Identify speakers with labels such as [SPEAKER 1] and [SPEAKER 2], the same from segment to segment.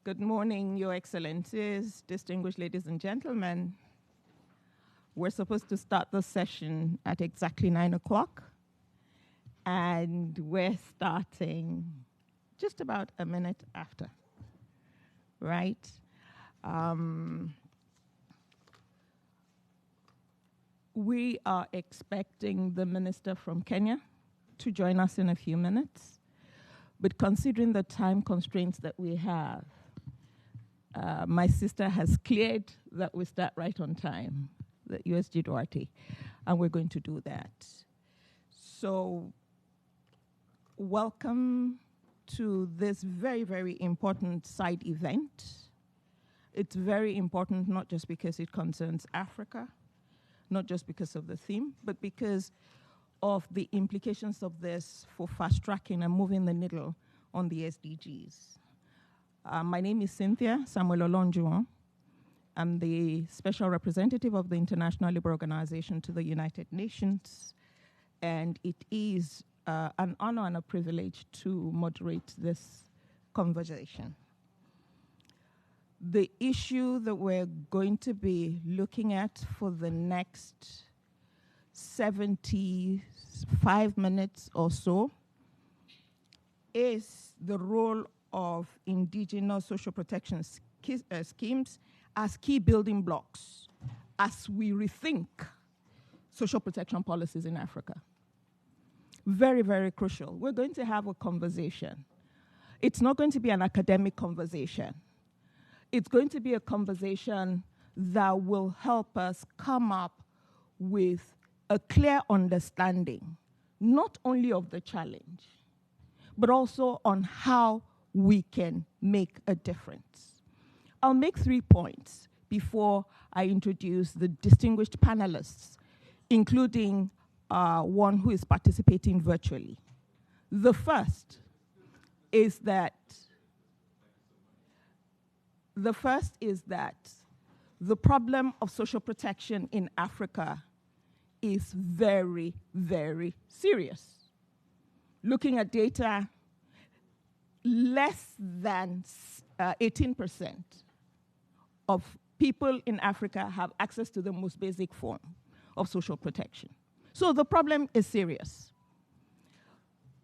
[SPEAKER 1] Good morning, Your Excellencies, distinguished ladies and gentlemen. We're supposed to start the session at exactly 9 o'clock, and we're starting just about a minute after, right? We are expecting the minister from Kenya to join us in a few minutes, but considering the time constraints that we have, my sister has cleared that we start right on time, the USG Duarte, and we're going to do that. So welcome to this very, very important side event. It's very important not just because it concerns Africa, not just because of the theme, but because of the implications of this for fast-tracking and moving the needle on the SDGs. My name is Cynthia Samuel Olonjuwon. I'm the Special Representative of the International Labour Organization to the United Nations, and it is an honor and a privilege to moderate this conversation. The issue that we're going to be looking at for the next 75 minutes or so is the role of indigenous social protection schemes as key building blocks as we rethink social protection policies in Africa. Very, very crucial. We're going to have a conversation. It's not going to be an academic conversation. It's going to be a conversation that will help us come up with a clear understanding, not only of the challenge, but also on how we can make a difference. I'll make 3 points before I introduce the distinguished panelists, including one who is participating virtually. The first is that the problem of social protection in Africa is very, very serious. Looking at data, less than 18% of people in Africa have access to the most basic form of social protection. So the problem is serious.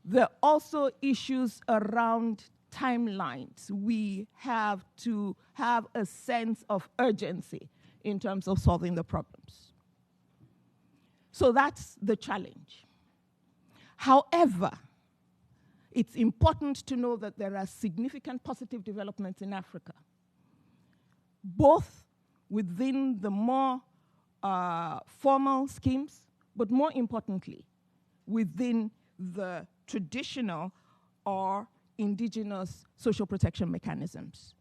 [SPEAKER 1] There are also issues around timelines. We have to have a sense of urgency in terms of solving the problems. So that's the challenge. However, it's important to know that there are significant positive developments in Africa, both within the more formal schemes, but more importantly, within the traditional or indigenous social protection mechanisms.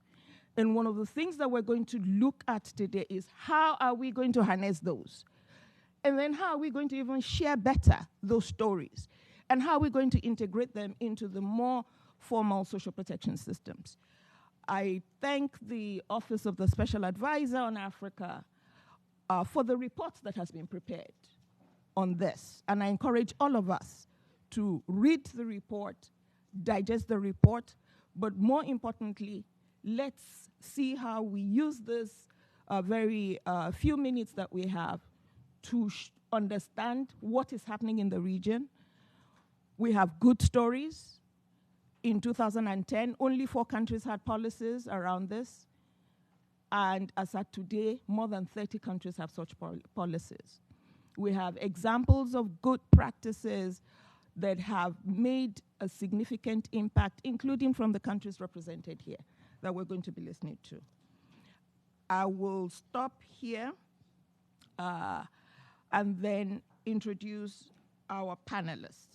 [SPEAKER 1] And one of the things that we're going to look at today is how are we going to harness those? And then how are we going to even share better those stories? And how are we going to integrate them into the more formal social protection systems? I thank the Office of the Special Advisor on Africa for the report that has been prepared on this. And I encourage all of us to read the report, digest the report, but more importantly, let's see how we use this very few minutes that we have to understand what is happening in the region. We have good stories. In 2010, only 4 countries had policies around this. And as at today, more than 30 countries have such policies. We have examples of good practices that have made a significant impact, including from the countries represented here, that we're going to be listening to. I will stop here and then introduce our panelists.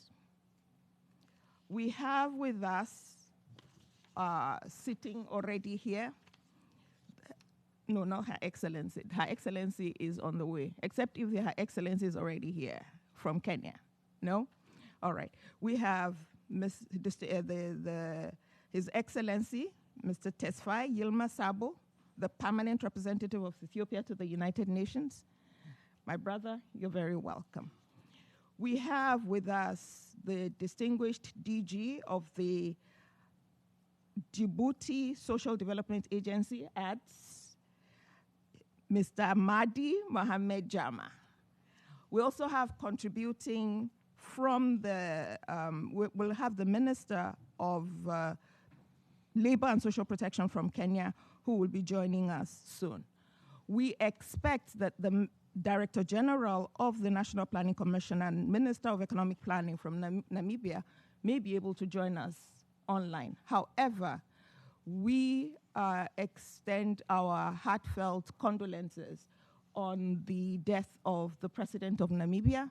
[SPEAKER 1] We have with us, sitting already here, no, not Her Excellency. Her Excellency is on the way, except if Her Excellency is already here from Kenya. No? All right. We have His Excellency, Mr. Tesfaye Yilmaz Sabo, the permanent representative of Ethiopia to the United Nations. My brother, you're very welcome. We have with us the distinguished DG of the Djibouti Social Development Agency, ADS, Mr. Mahdi Mohamed Jama. We also have contributing from the, we'll have the Minister of Labor and Social Protection from Kenya, who will be joining us soon. We expect that the Director General of the National Planning Commission and Minister of Economic Planning from Namibia may be able to join us online. However, we extend our heartfelt condolences on the death of the President of Namibia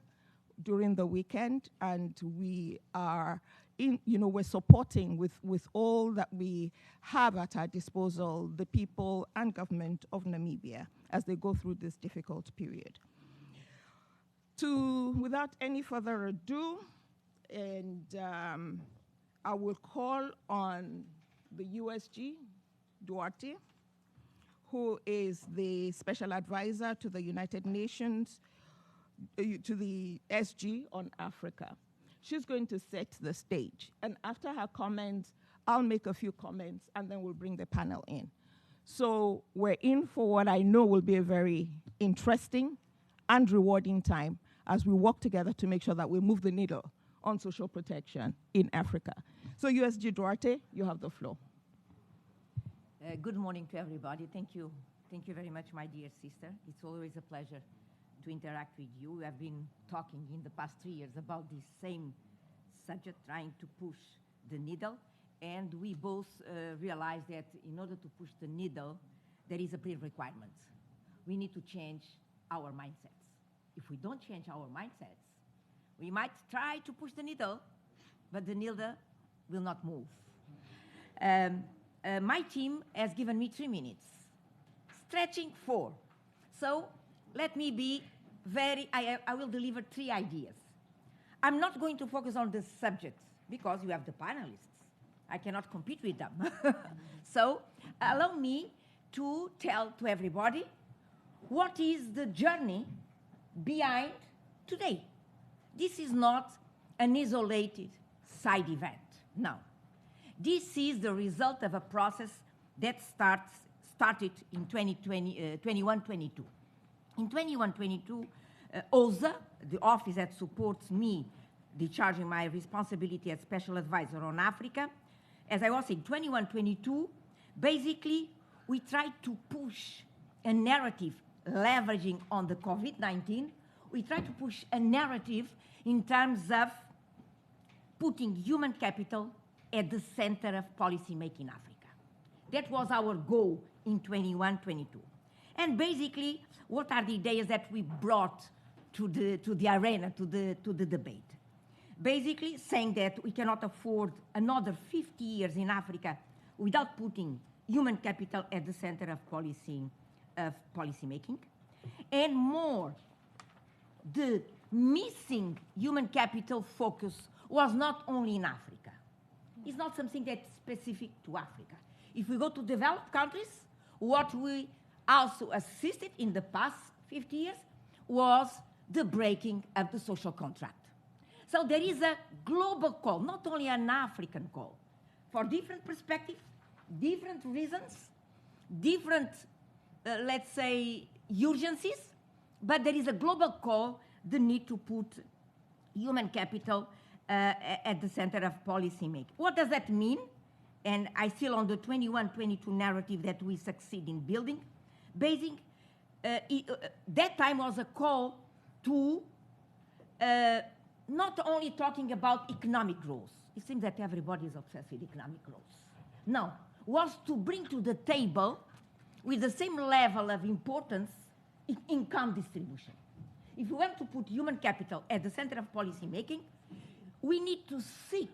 [SPEAKER 1] during the weekend, and we are we're supporting with all that we have at our disposal the people and government of Namibia as they go through this difficult period. Without any further ado, and I will call on the USG, Duarte, who is the Special Advisor to the United Nations, to the SG on Africa. She's going to set the stage. And after her comments, I'll make a few comments, and then we'll bring the panel in. So we're in for what I know will be a very interesting and rewarding time as we work together to make sure that we move the needle on social protection in Africa. So USG Duarte, you have the floor.
[SPEAKER 2] Good morning to everybody. Thank you. Thank you very much, my dear sister. It's always a pleasure to interact with you. We have been talking in the past 3 years about this same subject, trying to push the needle, and we both realized that in order to push the needle, there is a prerequirement. We need to change our mindsets. If we don't change our mindsets, we might try to push the needle, but the needle will not move. My team has given me 3 minutes, stretching 4. So let me be I will deliver 3 ideas. I'm not going to focus on the subjects because you have the panelists. I cannot compete with them. So allow me to tell to everybody what is the journey behind today. This is not an isolated side event. No. This is the result of a process that started in 21-22. In 21-22, OSAA, the office that supports me discharging my responsibility as Special Advisor on Africa, as I was saying, 21-22, basically we tried to push a narrative leveraging on the COVID-19. We tried to push a narrative in terms of putting human capital at the center of policymaking in Africa. That was our goal in 21-22. And basically, what are the ideas that we brought to the arena, to the debate? Basically, saying that we cannot afford another 50 years in Africa without putting human capital at the center of policymaking. And more, the missing human capital focus was not only in Africa. It's not something that's specific to Africa. If we go to developed countries, what we also assisted in the past 50 years was the breaking of the social contract. So there is a global call, not only an African call, for different perspectives, different reasons, different, let's say, urgencies, but there is a global call, the need to put human capital at the center of policymaking. What does that mean? And I still on the 21-22 narrative that we succeed in building. That time was a call to not only talking about economic growth. It seems that everybody is obsessed with economic growth. No, was to bring to the table with the same level of importance income distribution. If we want to put human capital at the center of policymaking, we need to seek,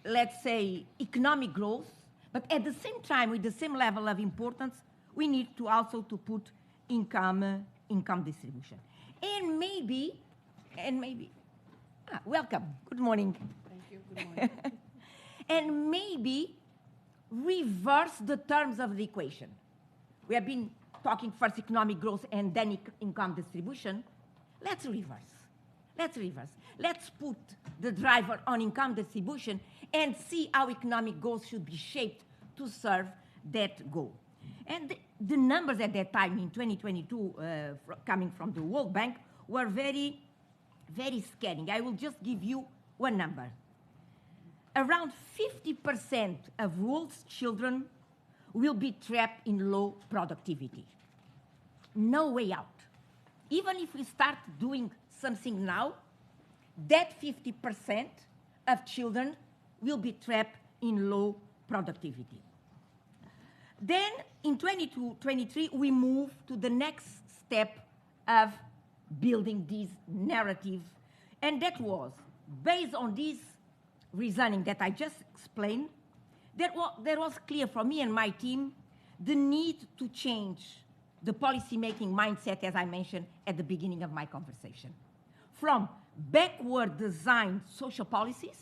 [SPEAKER 2] let's say, economic growth, but at the same time, with the same level of importance, we need to also to put income distribution. And maybe, welcome, good morning.
[SPEAKER 3] Thank you, good morning.
[SPEAKER 2] And maybe reverse the terms of the equation. We have been talking first economic growth and then income distribution. Let's reverse. Let's reverse. Let's put the driver on income distribution and see how economic goals should be shaped to serve that goal. And the numbers at that time in 2022, coming from the World Bank, were very, very scathing. I will just give you one number. Around 50% of world's children will be trapped in low productivity. No way out. Even if we start doing something now, that 50% of children will be trapped in low productivity. Then in 2023, we move to the next step of building this narrative, and that was based on this reasoning that I just explained. That was clear for me and my team the need to change the policy-making mindset, as I mentioned at the beginning of my conversation, from backward designed social policies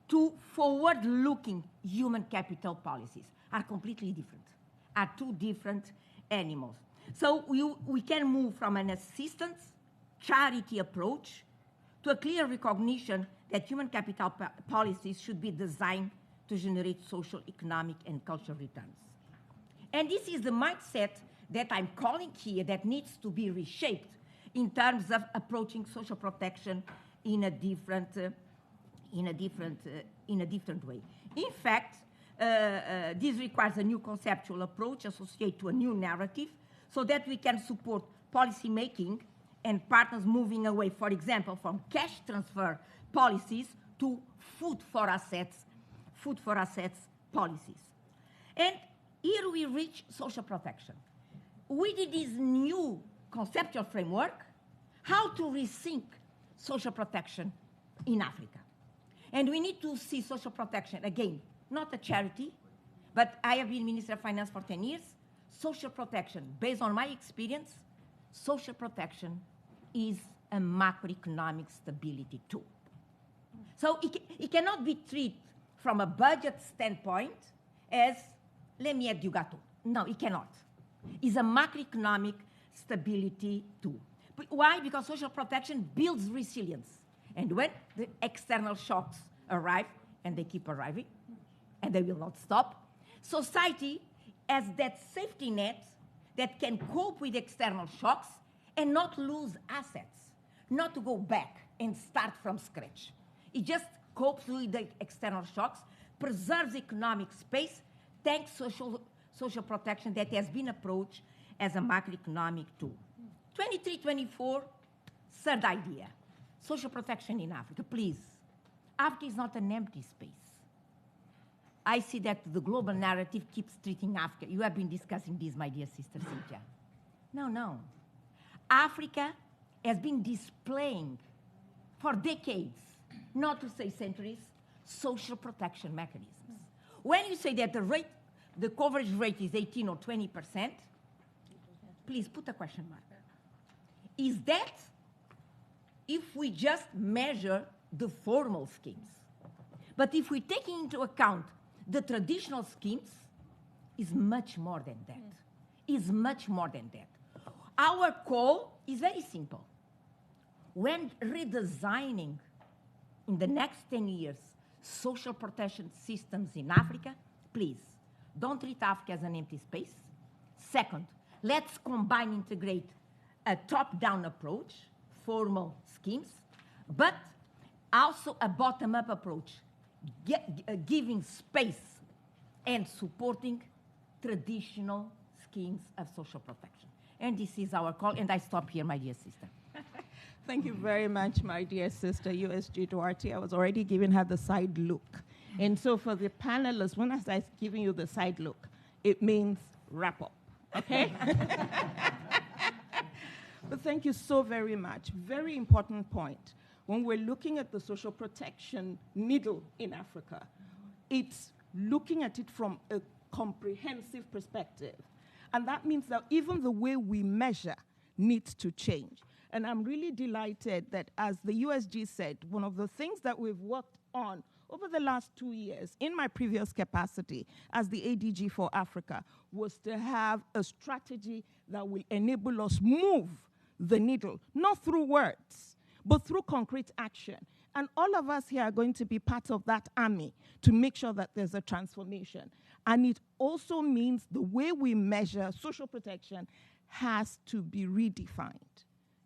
[SPEAKER 2] to forward-looking human capital policies. Are completely different, are two different animals. So we can move from an assistance, charity approach to a clear recognition that human capital policies should be designed to generate social, economic, and cultural returns. And this is the mindset that I'm calling here that needs to be reshaped in terms of approaching social protection in a different way. In fact, this requires a new conceptual approach associated to a new narrative so that we can support policy making and partners moving away, for example, from cash transfer policies to food for assets policies. And here we reach social protection. We did this new conceptual framework, how to rethink social protection in Africa. And we need to see social protection, again, not a charity, but I have been Minister of Finance for 10 years. Social protection, based on my experience, social protection is a macroeconomic stability tool. So it cannot be treated from a budget standpoint as, let me add you gâteau. No, it cannot. It's a macroeconomic stability tool. But why? Because social protection builds resilience. And when the external shocks arrive, and they keep arriving, and they will not stop, society has that safety net that can cope with external shocks and not lose assets, not to go back and start from scratch. It just copes with the external shocks, preserves economic space, thanks social protection that has been approached as a macroeconomic tool. 23-24, third idea, social protection in Africa. Please, Africa is not an empty space. I see that the global narrative keeps treating Africa. You have been discussing this, my dear sister Cynthia. No. Africa has been displaying for decades, not to say centuries, social protection mechanisms. When you say that the coverage rate is 18 or 20%, please put a question mark. Is that if we just measure the formal schemes? But if we take into account the traditional schemes, is much more than that. Is much more than that. Our call is very simple. When redesigning in the next 10 years social protection systems in Africa, please, don't treat Africa as an empty space. Second, let's combine, integrate a top-down approach, formal schemes, but also a bottom-up approach, giving space and supporting traditional schemes of social protection. And this is our call, and I stop here, my dear sister.
[SPEAKER 1] Thank you very much, my dear sister, USG Duarte. I was already giving her the side look. And so for the panelists, when I was giving you the side look, it means wrap up, okay? But thank you so very much. Very important point. When we're looking at the social protection needle in Africa, it's looking at it from a comprehensive perspective. And that means that even the way we measure needs to change. And I'm really delighted that, as the USG said, one of the things that we've worked on over the last 2 years in my previous capacity as the ADG for Africa was to have a strategy that will enable us move the needle, not through words, but through concrete action. And all of us here are going to be part of that army to make sure that there's a transformation. And it also means the way we measure social protection has to be redefined.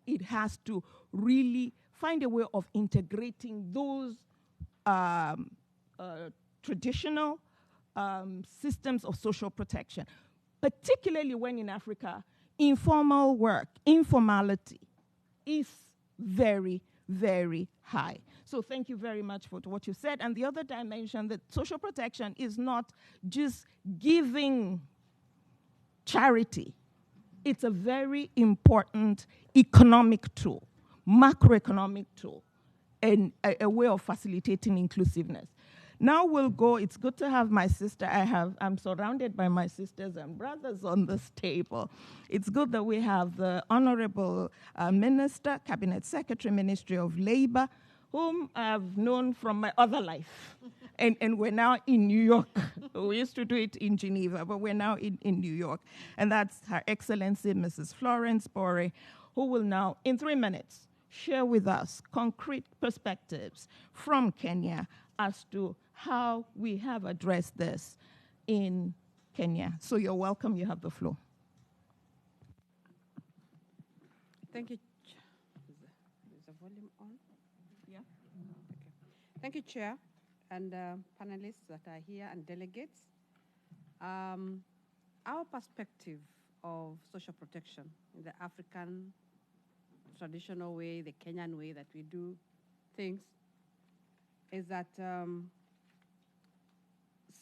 [SPEAKER 1] It has to really find a way of integrating those traditional systems of social protection, particularly when in Africa, informal work, informality is very, very high. So thank you very much for what you said. And the other dimension, that social protection is not just giving charity. It's a very important economic tool, macroeconomic tool, and a way of facilitating inclusiveness. Now we'll go, it's good to have my sister. I'm surrounded by my sisters and brothers on this table. It's good that we have the Honorable Minister, Cabinet Secretary, Ministry of Labor, whom I've known from my other life. And we're now in New York. We used to do it in Geneva, but we're now in New York. And that's Her Excellency, Mrs. Florence Bore, who will now, in 3 minutes, share with us concrete perspectives from Kenya as to how we have addressed this in Kenya. So you're welcome, you have the floor.
[SPEAKER 3] Thank you. Is the volume on?
[SPEAKER 1] Yeah.
[SPEAKER 3] Okay. Thank you, Chair, and panelists that are here and delegates. Our perspective of social protection in the African traditional way, the Kenyan way that we do things, is that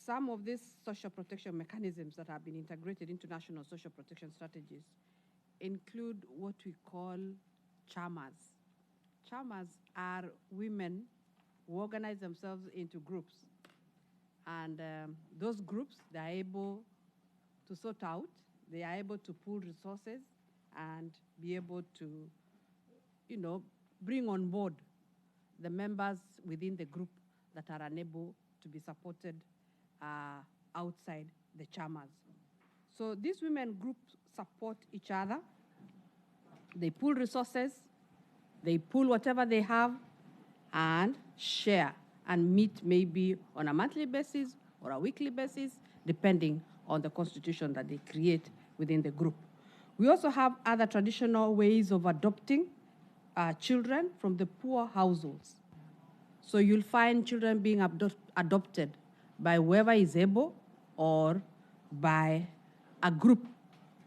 [SPEAKER 3] some of these social protection mechanisms that have been integrated into national social protection strategies include what we call chamas. Chamas are women who organize themselves into groups. And those groups, they are able to sort out, they are able to pool resources and be able to, bring on board the members within the group that are unable to be supported outside the chamas. So these women groups support each other. They pool resources, they pool whatever they have, and share and meet maybe on a monthly basis or a weekly basis, depending on the constitution that they create within the group. We also have other traditional ways of adopting children from the poor households. So you'll find children being adopted by whoever is able or by a group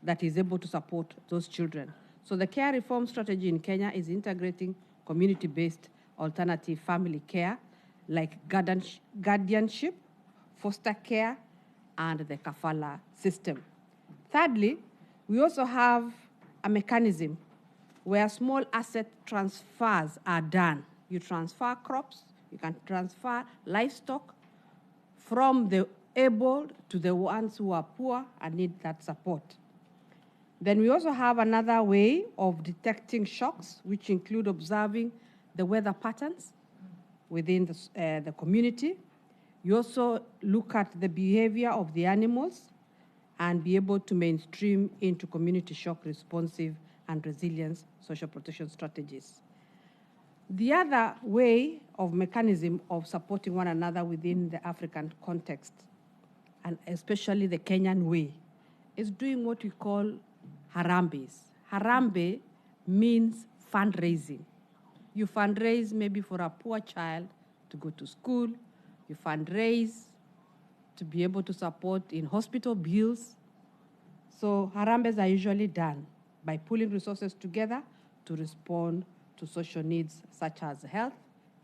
[SPEAKER 3] that is able to support those children. So the care reform strategy in Kenya is integrating community-based alternative family care like guardianship, foster care, and the kafala system. Thirdly, we also have a mechanism where small asset transfers are done. You transfer crops, you can transfer livestock from the able to the ones who are poor and need that support. Then we also have another way of detecting shocks, which include observing the weather patterns within the community. You also look at the behavior of the animals and be able to mainstream into community shock responsive and resilience social protection strategies. The other way of mechanism of supporting one another within the African context, and especially the Kenyan way, is doing what we call harambes. Harambe means fundraising. You fundraise maybe for a poor child to go to school. You fundraise to be able to support in hospital bills. So harambes are usually done by pooling resources together to respond to social needs such as health,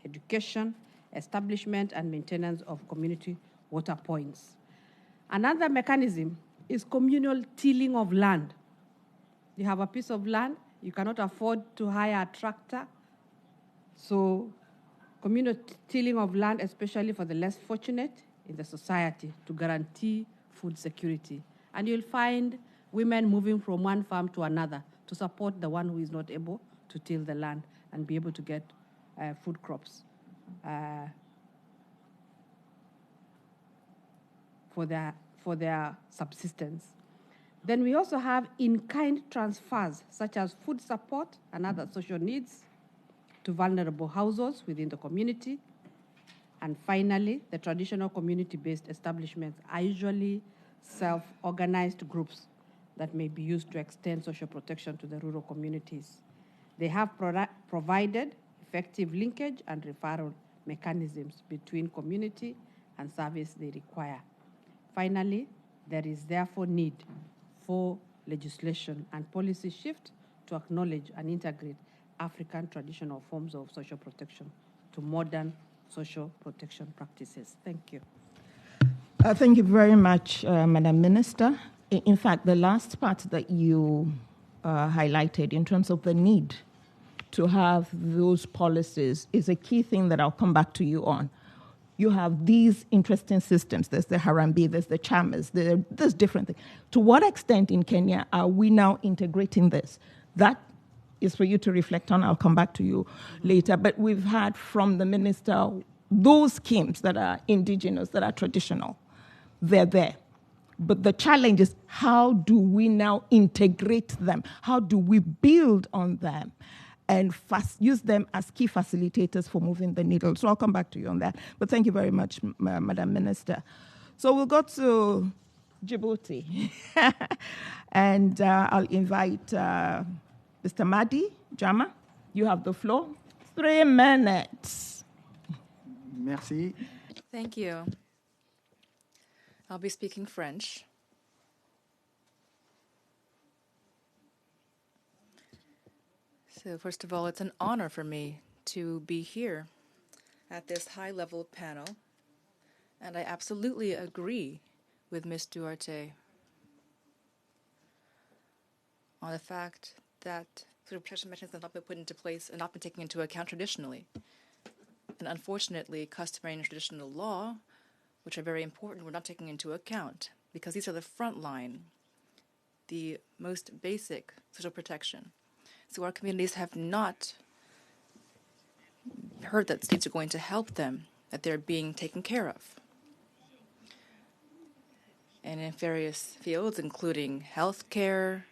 [SPEAKER 3] education, establishment, and maintenance of community water points. Another mechanism is communal tilling of land. You have a piece of land, you cannot afford to hire a tractor, so communal tilling of land, especially for the less fortunate in the society, to guarantee food security. And you'll find women moving from one farm to another to support the one who is not able to till the land and be able to get food crops for their subsistence. Then we also have in-kind transfers, such as food support and other social needs. to vulnerable households within the community. And finally, the traditional community-based establishments are usually self-organized groups that may be used to extend social protection to the rural communities. They have provided effective linkage and referral mechanisms between community and service they require. Finally, there is therefore need for legislation and policy shift to acknowledge and integrate African traditional forms of social protection to modern social protection practices. Thank you.
[SPEAKER 1] Thank you very much, Madam Minister. In fact, the last part that you highlighted in terms of the need to have those policies is a key thing that I'll come back to you on. You have these interesting systems. There's the Harambee, there's the Chamas, there's different things. To what extent in Kenya are we now integrating this? That is for you to reflect on. I'll come back to you later. But we've had from the minister those schemes that are indigenous, that are traditional. They're there. But the challenge is, how do we now integrate them? How do we build on them and use them as key facilitators for moving the needle? So I'll come back to you on that. But thank you very much, Madam Minister. So we'll go to Djibouti. And I'll invite Mr. Madi Jama. You have the floor. 3 minutes.
[SPEAKER 4] Merci.
[SPEAKER 5] Thank you. I'll be speaking French. So first of all, it's an honor for me to be here at this high-level panel, and I absolutely agree with Ms. Duarte on the fact that sort of protection mechanisms have not been put into place and not been taken into account traditionally. And unfortunately, customary and traditional law, which are very important, we're not taking into account because these are the front line, the most basic social protection. So our communities have not heard that states are going to help them, that they're being taken care of. And in various fields, including health care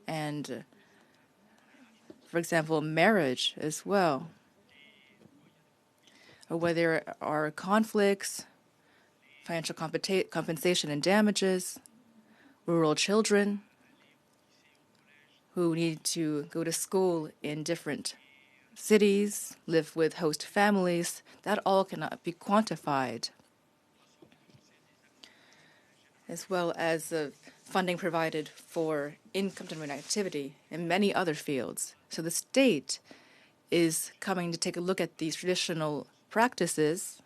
[SPEAKER 5] and, for example, marriage as well, or where there are conflicts, financial compensation and damages, rural children who need to go to school in different cities, live with host families, that all cannot be quantified, as well as funding provided for income-generating activity in many other fields. So the state is coming to take a look at these traditional practices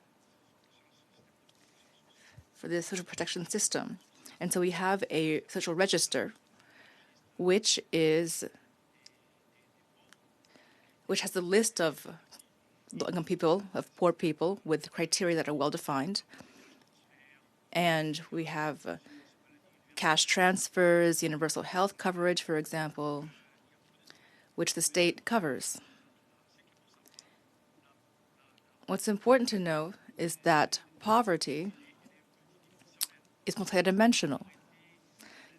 [SPEAKER 5] for the social protection system. And so we have a social register which has a list of low-income people, of poor people, with criteria that are well-defined. And we have cash transfers, universal health coverage, for example, which the state covers. What's important to know is that poverty is multidimensional.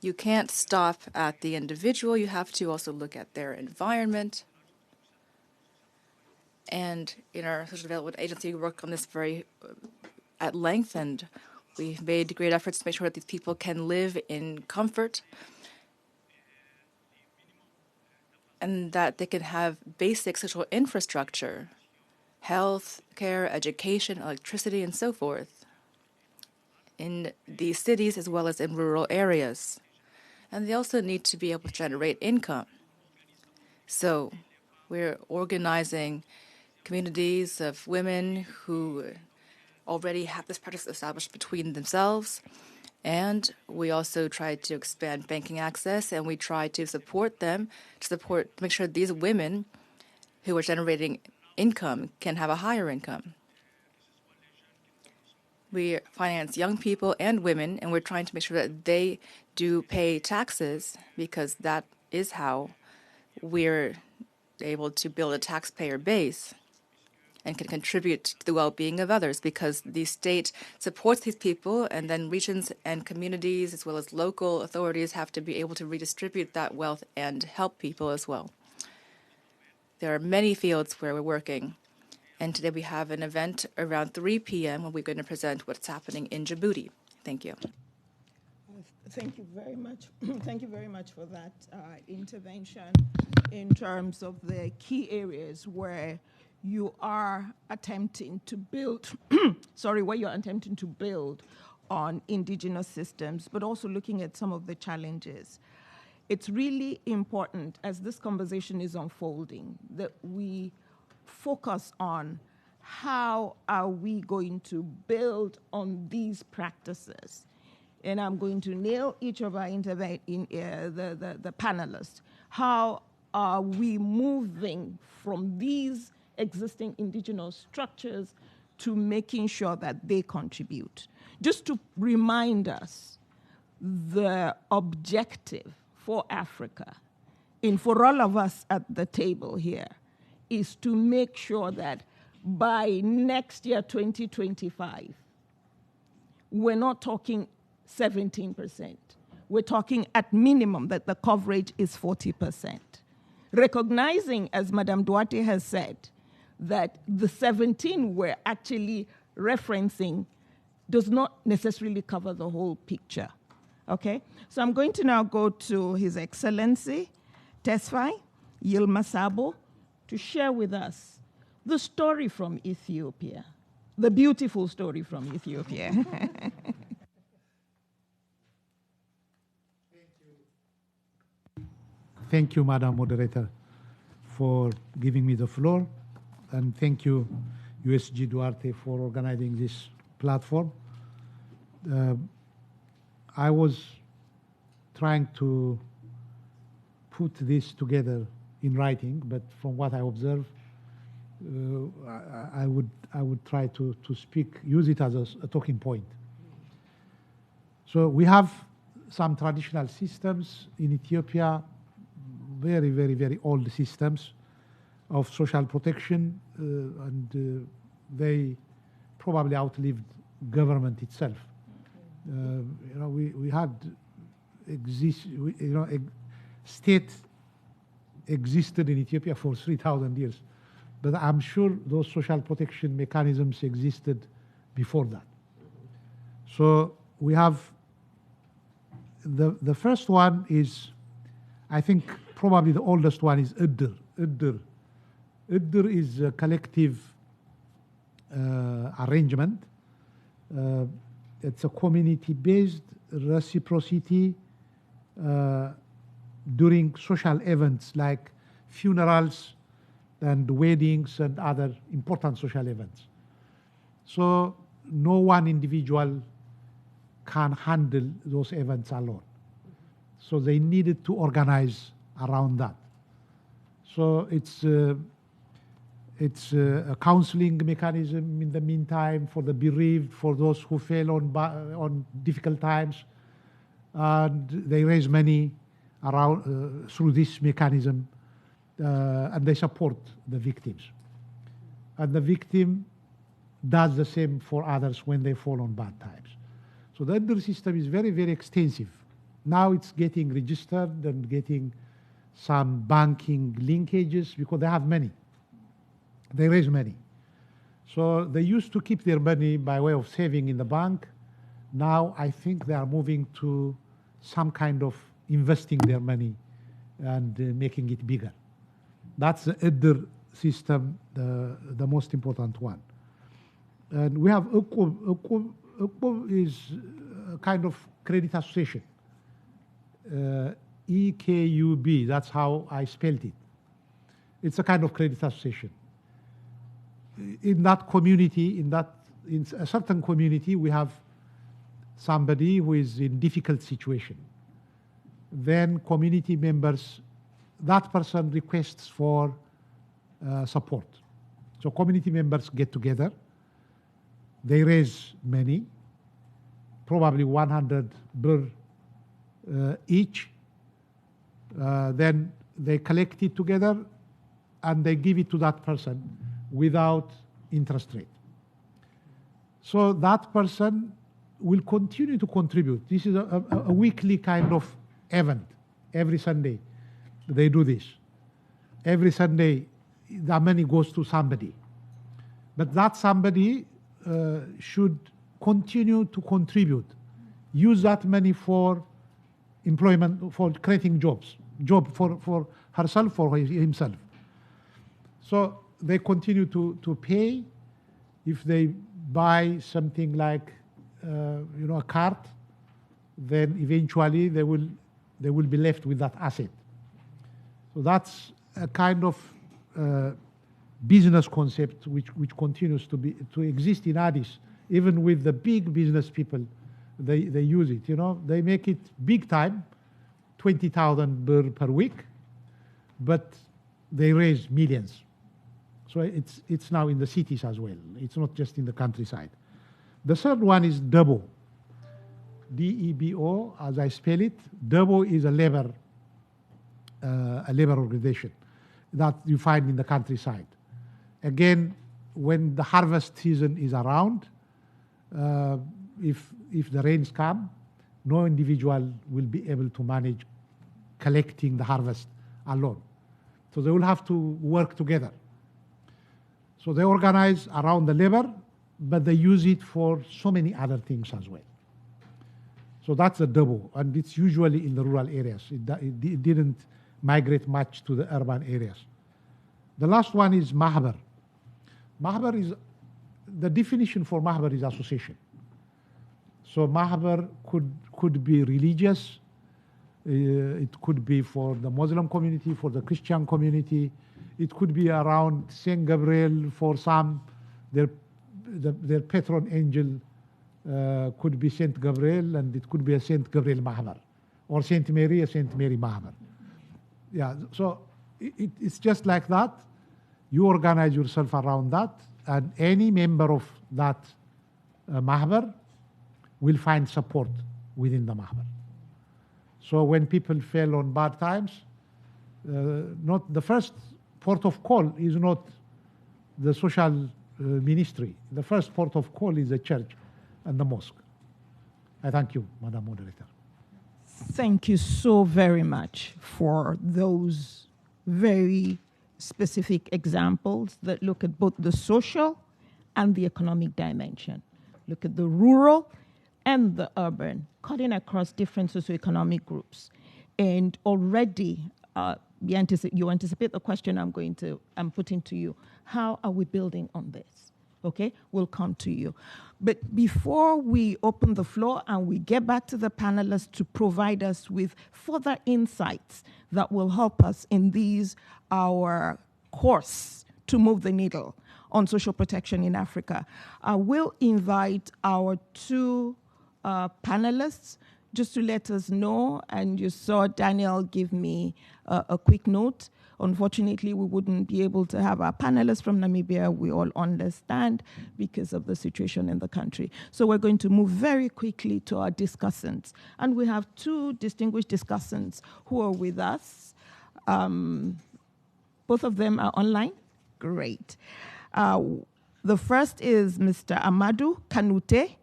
[SPEAKER 5] You can't stop at the individual. You have to also look at their environment. And in our social development agency, we work on this very at length, and we've made great efforts to make sure that these people can live in comfort and that they can have basic social infrastructure, health care, education, electricity, and so forth in these cities as well as in rural areas. And they also need to be able to generate income. So we're organizing communities of women who already have this practice established between themselves. And we also try to expand banking access, and we try to support them, to make sure these women who are generating income can have a higher income. We finance young people and women, and we're trying to make sure that they do pay taxes, because that is how we're able to build a taxpayer base and can contribute to the well-being of others, because the state supports these people, and then regions and communities as well as local authorities have to be able to redistribute that wealth and help people as well. There are many fields where we're working. And today we have an event around 3 p.m. when we're going to present what's happening in Djibouti. Thank you.
[SPEAKER 1] Thank you very much. Thank you very much for that intervention in terms of the key areas where you are attempting to build, where you're attempting to build on indigenous systems, but also looking at some of the challenges. It's really important as this conversation is unfolding that we focus on how are we going to build on these practices. And I'm going to nail each of our the panelists. How are we moving from these existing indigenous structures to making sure that they contribute? Just to remind us, the objective for Africa, and for all of us at the table here, is to make sure that by next year, 2025, we're not talking 17%. We're talking at minimum that the coverage is 40%. Recognizing, as Madame Duarte has said, that the 17 we're actually referencing does not necessarily cover the whole picture. Okay? So I'm going to now go to His Excellency Tesfaye Yilmaz Sabo to share with us the story from Ethiopia, the beautiful story from Ethiopia.
[SPEAKER 6] Thank you, Madam Moderator, for giving me the floor. And thank you, USG Duarte, for organizing this platform. I was trying to put this together in writing, but from what I observe, I would try to use it as a talking point. So we have some traditional systems in Ethiopia, very, very, very old systems of social protection, and they probably outlived government itself. We had state existed in Ethiopia for 3,000 years, but I'm sure those social protection mechanisms existed before that. So we have the first one is, I think probably the oldest one is Iddir. Iddir is a collective arrangement. It's a community-based reciprocity during social events like funerals and weddings and other important social events. So no one individual can handle those events alone. So they needed to organize around that. So it's a counseling mechanism in the meantime for the bereaved, for those who fell on difficult times, and they raise money around through this mechanism, and they support the victims. And the victim does the same for others when they fall on bad times. So the Iddir system is very, very extensive. Now it's getting registered and getting some banking linkages because they have money. They raise money. So they used to keep their money by way of saving in the bank. Now I think they are moving to some kind of investing their money and making it bigger. That's the Iddir system, the most important one. And we have Uqub. Uqub is a kind of credit association. EKUB, that's how I spelled it. It's a kind of credit association. In that community, in a certain community, we have somebody who is in difficult situation. Then community members, that person requests for support. So community members get together, they raise money, probably 100 birr each. Then they collect it together and they give it to that person without interest rate. So that person will continue to contribute. This is a weekly kind of event. Every Sunday they do this. Every Sunday that money goes to somebody. But that somebody should continue to contribute, use that money for employment, for creating job for herself or himself. So they continue to pay. If they buy something like a cart, then eventually they will be left with that asset. So that's a kind of business concept which continues to exist in Addis. Even with the big business people, they use it. They make it big time, 20,000 birr per week, but they raise millions. So it's now in the cities as well. It's not just in the countryside. The third one is DEBO. DEBO, as I spell it. DEBO is a labor organization that you find in the countryside. Again, when the harvest season is around, if the rains come, no individual will be able to manage collecting the harvest alone. So they will have to work together. So they organize around the labor, but they use it for so many other things as well. So that's a DEBO, and it's usually in the rural areas. It didn't migrate much to the urban areas. The last one is Mahbar. Mahbar is, the definition for Mahbar is association. So Mahbar could be religious, it could be for the Muslim community, for the Christian community, it could be around Saint Gabriel for some, their patron angel could be Saint Gabriel, and it could be a Saint Gabriel Mahbar, or Saint Mary, a Saint Mary Mahbar. Yeah, so it's just like that. You organize yourself around that, and any member of that Mahbar will find support within the Mahbar. So when people fail on bad times, not the first port of call is not the social ministry. The first port of call is the church and the mosque. I thank you, Madam Moderator.
[SPEAKER 1] Thank you so very much for those very specific examples that look at both the social and the economic dimension. Look at the rural and the urban, cutting across different socioeconomic groups. And already, you anticipate the question I'm putting to you. How are we building on this? Okay, we'll come to you. But before we open the floor and we get back to the panelists to provide us with further insights that will help us in our course to move the needle on social protection in Africa, I will invite our two panelists just to let us know, and you saw Daniel give me a quick note. Unfortunately, we wouldn't be able to have our panelists from Namibia, we all understand, because of the situation in the country. So we're going to move very quickly to our discussants. And we have two distinguished discussants who are with us. Both of them are online. Great. The first is Mr. Amadou Kanute,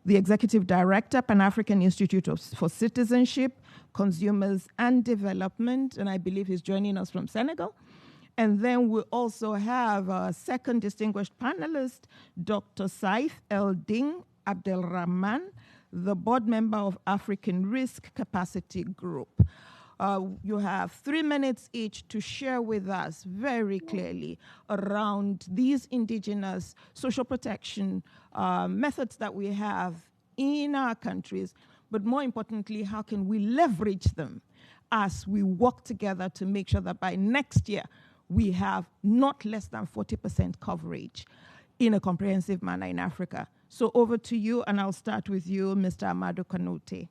[SPEAKER 1] the Executive Director, Pan-African Institute for Citizenship, Consumers and Development, and I believe he's joining us from Senegal. And then we also have a second distinguished panelist, Dr. Saif El-Ding Abdelrahman, the board member of African Risk Capacity Group. You have 3 minutes each to share with us very clearly around these indigenous social protection methods that we have in our countries, but more importantly, how can we leverage them as we work together to make sure that by next year, we have not less than 40% coverage in a comprehensive manner in Africa. So over to you, and I'll start with you, Mr. Amadou Kanute.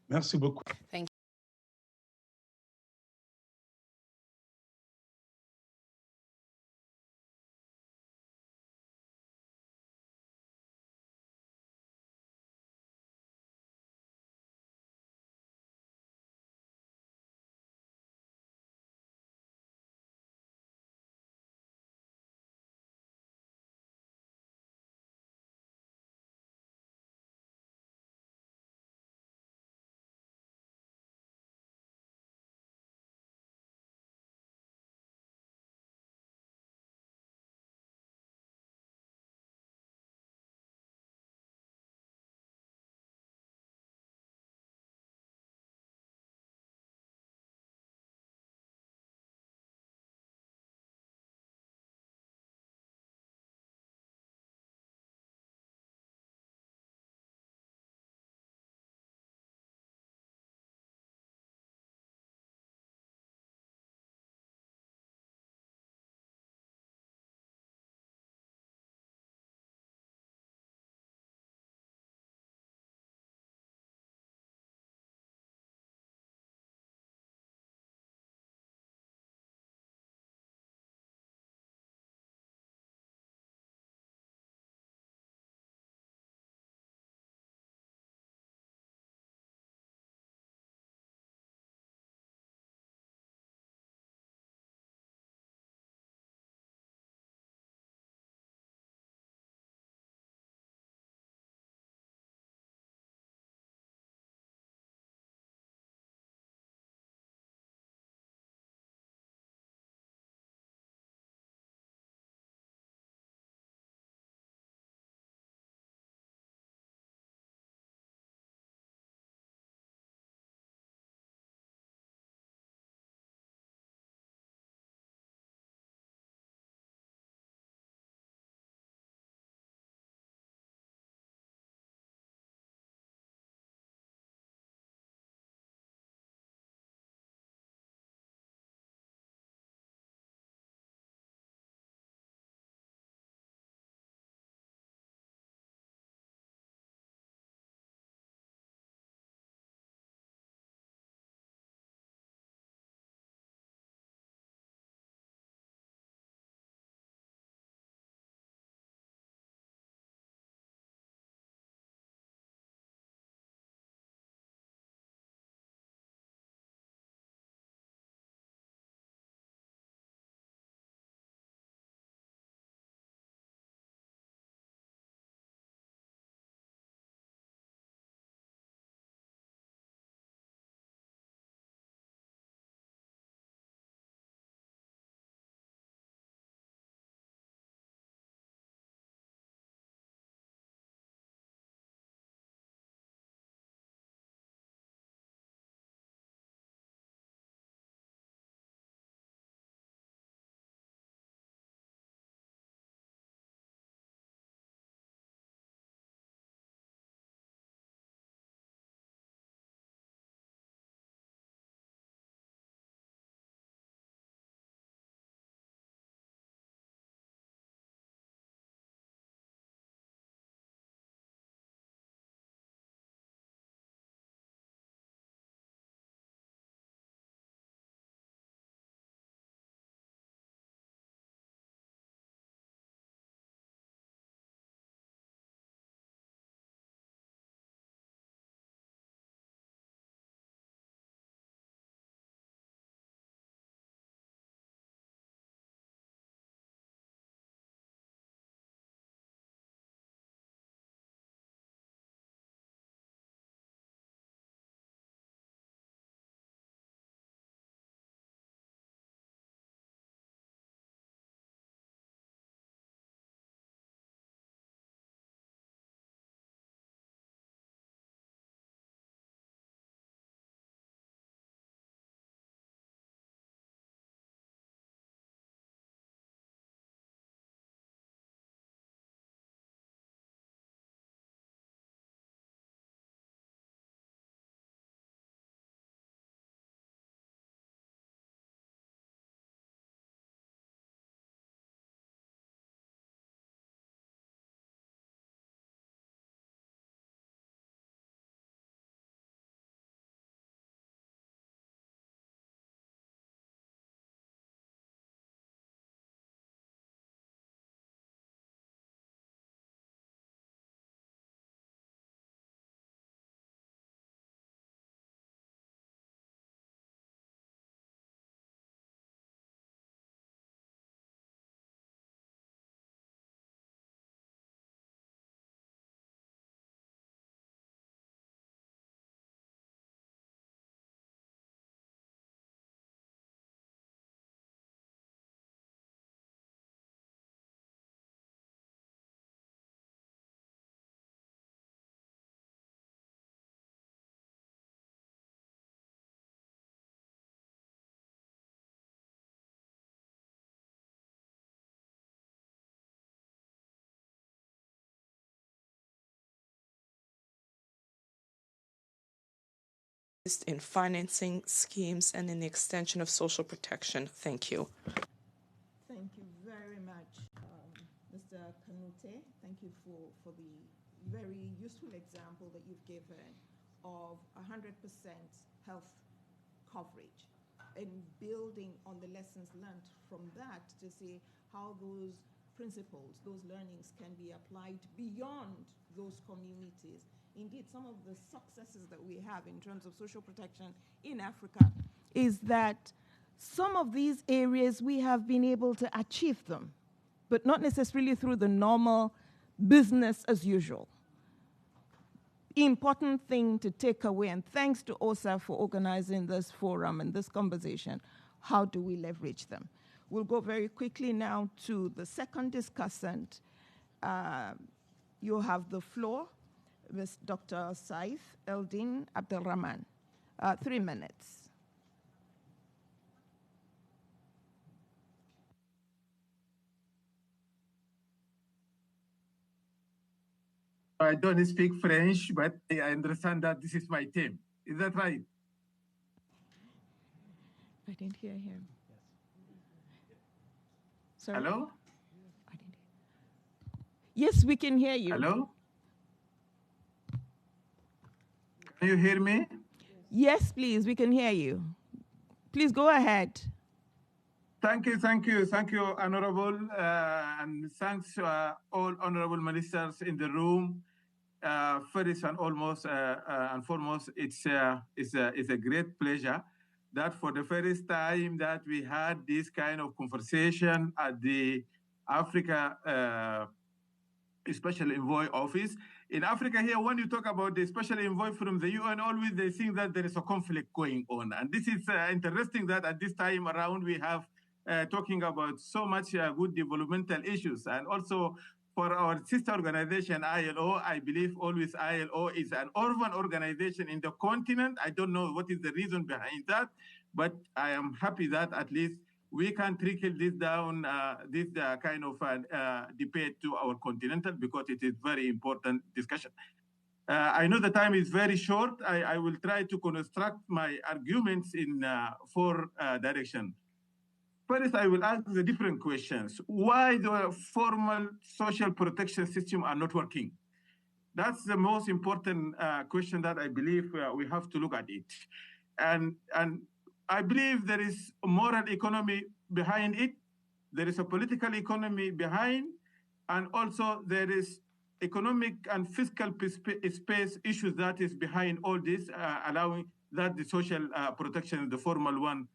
[SPEAKER 7] Merci beaucoup.
[SPEAKER 5] Thank
[SPEAKER 7] in financing schemes and in the extension of social protection. Thank you.
[SPEAKER 1] Thank you very much, Mr. Kanute. Thank you for the very useful example that you've given of 100% health coverage and building on the lessons learned from that to see how those principles, those learnings can be applied beyond those communities. Indeed, some of the successes that we have in terms of social protection in Africa is that some of these areas we have been able to achieve them, but not necessarily through the normal business as usual. Important thing to take away, and thanks to OSAA for organizing this forum and this conversation, how do we leverage them? We'll go very quickly now to the second discussant. You have the floor, Ms. Dr. Saif Eldin Abdelrahman. 3 minutes.
[SPEAKER 8] I don't speak French, but I understand that this is my team. Is that right?
[SPEAKER 1] I didn't hear him. Sorry?
[SPEAKER 8] Hello?
[SPEAKER 1] I didn't hear. Yes, we can hear you.
[SPEAKER 8] Hello? Can you hear me?
[SPEAKER 1] Yes, please, we can hear you. Please go ahead.
[SPEAKER 8] Thank you, Honorable, and thanks to all Honorable Ministers in the room. First and foremost, it's a great pleasure that for the first time that we had this kind of conversation at the Africa Special Envoy Office. In Africa here, when you talk about the Special Envoy from the UN, always they think that there is a conflict going on. And this is interesting that at this time around we have talking about so much good developmental issues. And also for our sister organization, ILO, I believe always ILO is an urban organization in the continent. I don't know what is the reason behind that, but I am happy that at least we can trickle this down, this kind of debate to our continental, because it is very important discussion. I know the time is very short. I will try to construct my arguments in 4 directions. First, I will ask the different questions. Why the formal social protection system are not working? That's the most important question that I believe we have to look at it. And I believe there is a moral economy behind it. There is a political economy behind, and also there is economic and fiscal space issues that is behind all this, allowing that the social protection, the formal one,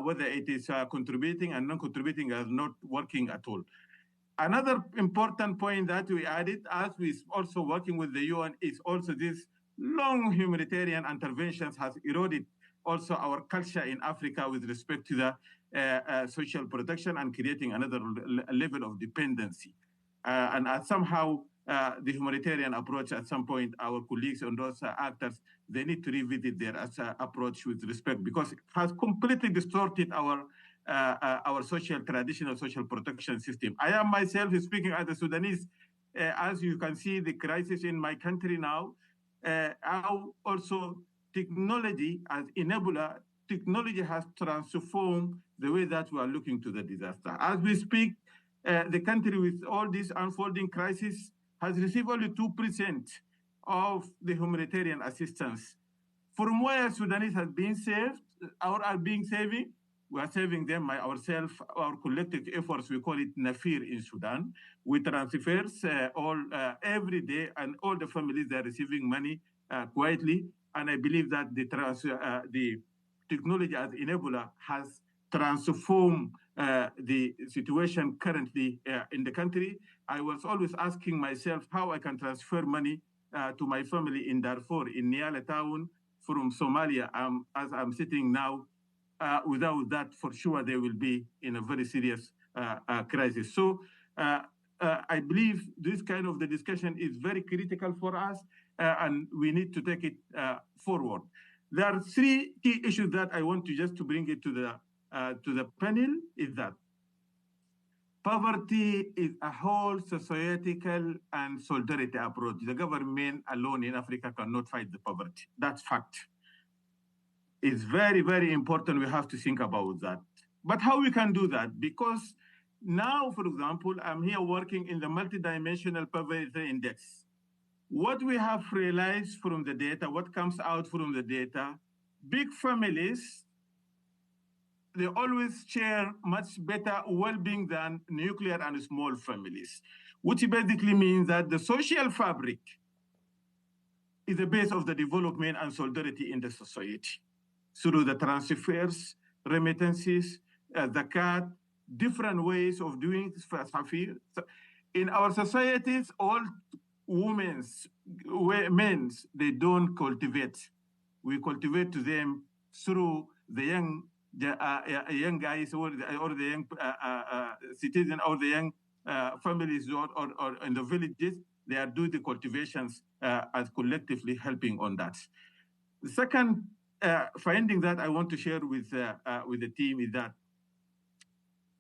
[SPEAKER 8] whether it is contributing and non-contributing, is not working at all. Another important point that we added, as we also working with the UN, is also this long humanitarian interventions has eroded also our culture in Africa with respect to the social protection and creating another level of dependency. And somehow the humanitarian approach at some point, our colleagues and those actors, they need to revisit their approach with respect, because it has completely distorted our traditional social protection system. I am myself speaking as a Sudanese. As you can see, the crisis in my country now, how also technology as enabler, technology has transformed the way that we are looking to the disaster. As we speak, the country with all this unfolding crisis has received only 2% of the humanitarian assistance. From where Sudanese has been saved, or are being saving, we are saving them by ourselves, our collective efforts. We call it NAFIR in Sudan. We transfers every day, and all the families are receiving money quietly. And I believe that the technology as enabler has transformed the situation currently in the country. I was always asking myself how I can transfer money to my family in Darfur, in Niala town, from Somalia, as I'm sitting now. Without that, for sure, they will be in a very serious crisis. So I believe this kind of the discussion is very critical for us, and we need to take it forward. There are 3 key issues that I want to just to bring it to the panel. Is that poverty is a whole societal and solidarity approach. The government alone in Africa cannot fight the poverty. That's fact. It's very, very important. We have to think about that. But how we can do that? Because now, for example, I'm here working in the multidimensional poverty index. What we have realized from the data, what comes out from the data, big families, they always share much better well-being than nuclear and small families, which basically means that the social fabric is the base of the development and solidarity in the society. Through the transfers, remittances, zakat, different ways of doing this. In our societies, all men, they don't cultivate. We cultivate to them through the young guys or the young citizens or the young families or in the villages. They are doing the cultivations as collectively helping on that. The second finding that I want to share with the team is that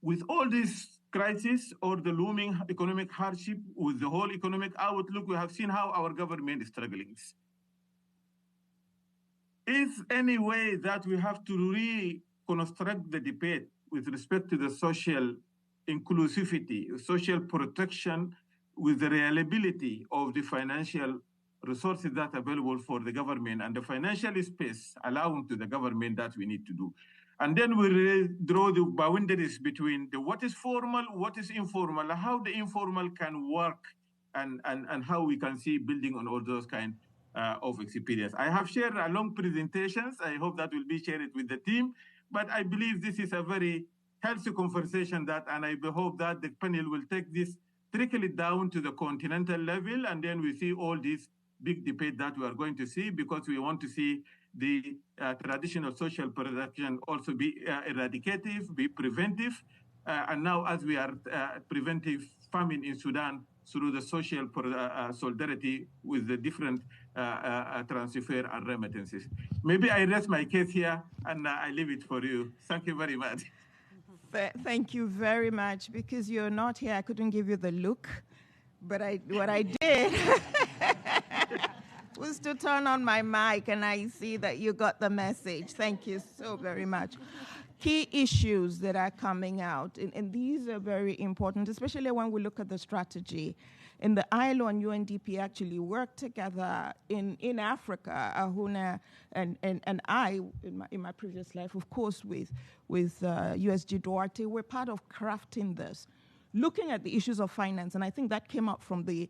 [SPEAKER 8] with all this crisis or the looming economic hardship, with the whole economic outlook, we have seen how our government is struggling. Is any way that we have to reconstruct the debate with respect to the social inclusivity, social protection, with the reliability of the financial resources that are available for the government and the financial space allowing to the government that we need to do. And then we draw the boundaries between what is formal, what is informal, how the informal can work, and how we can see building on all those kind of experience. I have shared a long presentations. I hope that will be shared with the team, but I believe this is a very healthy conversation and I hope that the panel will take this, trickle it down to the continental level, and then we see all these big debate that we are going to see, because we want to see the traditional social production also be eradicative, be preventive, and now as we are preventive famine in Sudan through the social solidarity with the different transfer and remittances. Maybe I rest my case here and I leave it for you. Thank you very much.
[SPEAKER 1] Thank you very much. Because you're not here, I couldn't give you the look, but what I did was to turn on my mic, and I see that you got the message. Thank you so very much. Key issues that are coming out, and these are very important, especially when we look at the strategy. And the ILO and UNDP actually work together in Africa. Ahuna and I, in my previous life, of course, with USG Duarte, we're part of crafting this, looking at the issues of finance. And I think that came out from the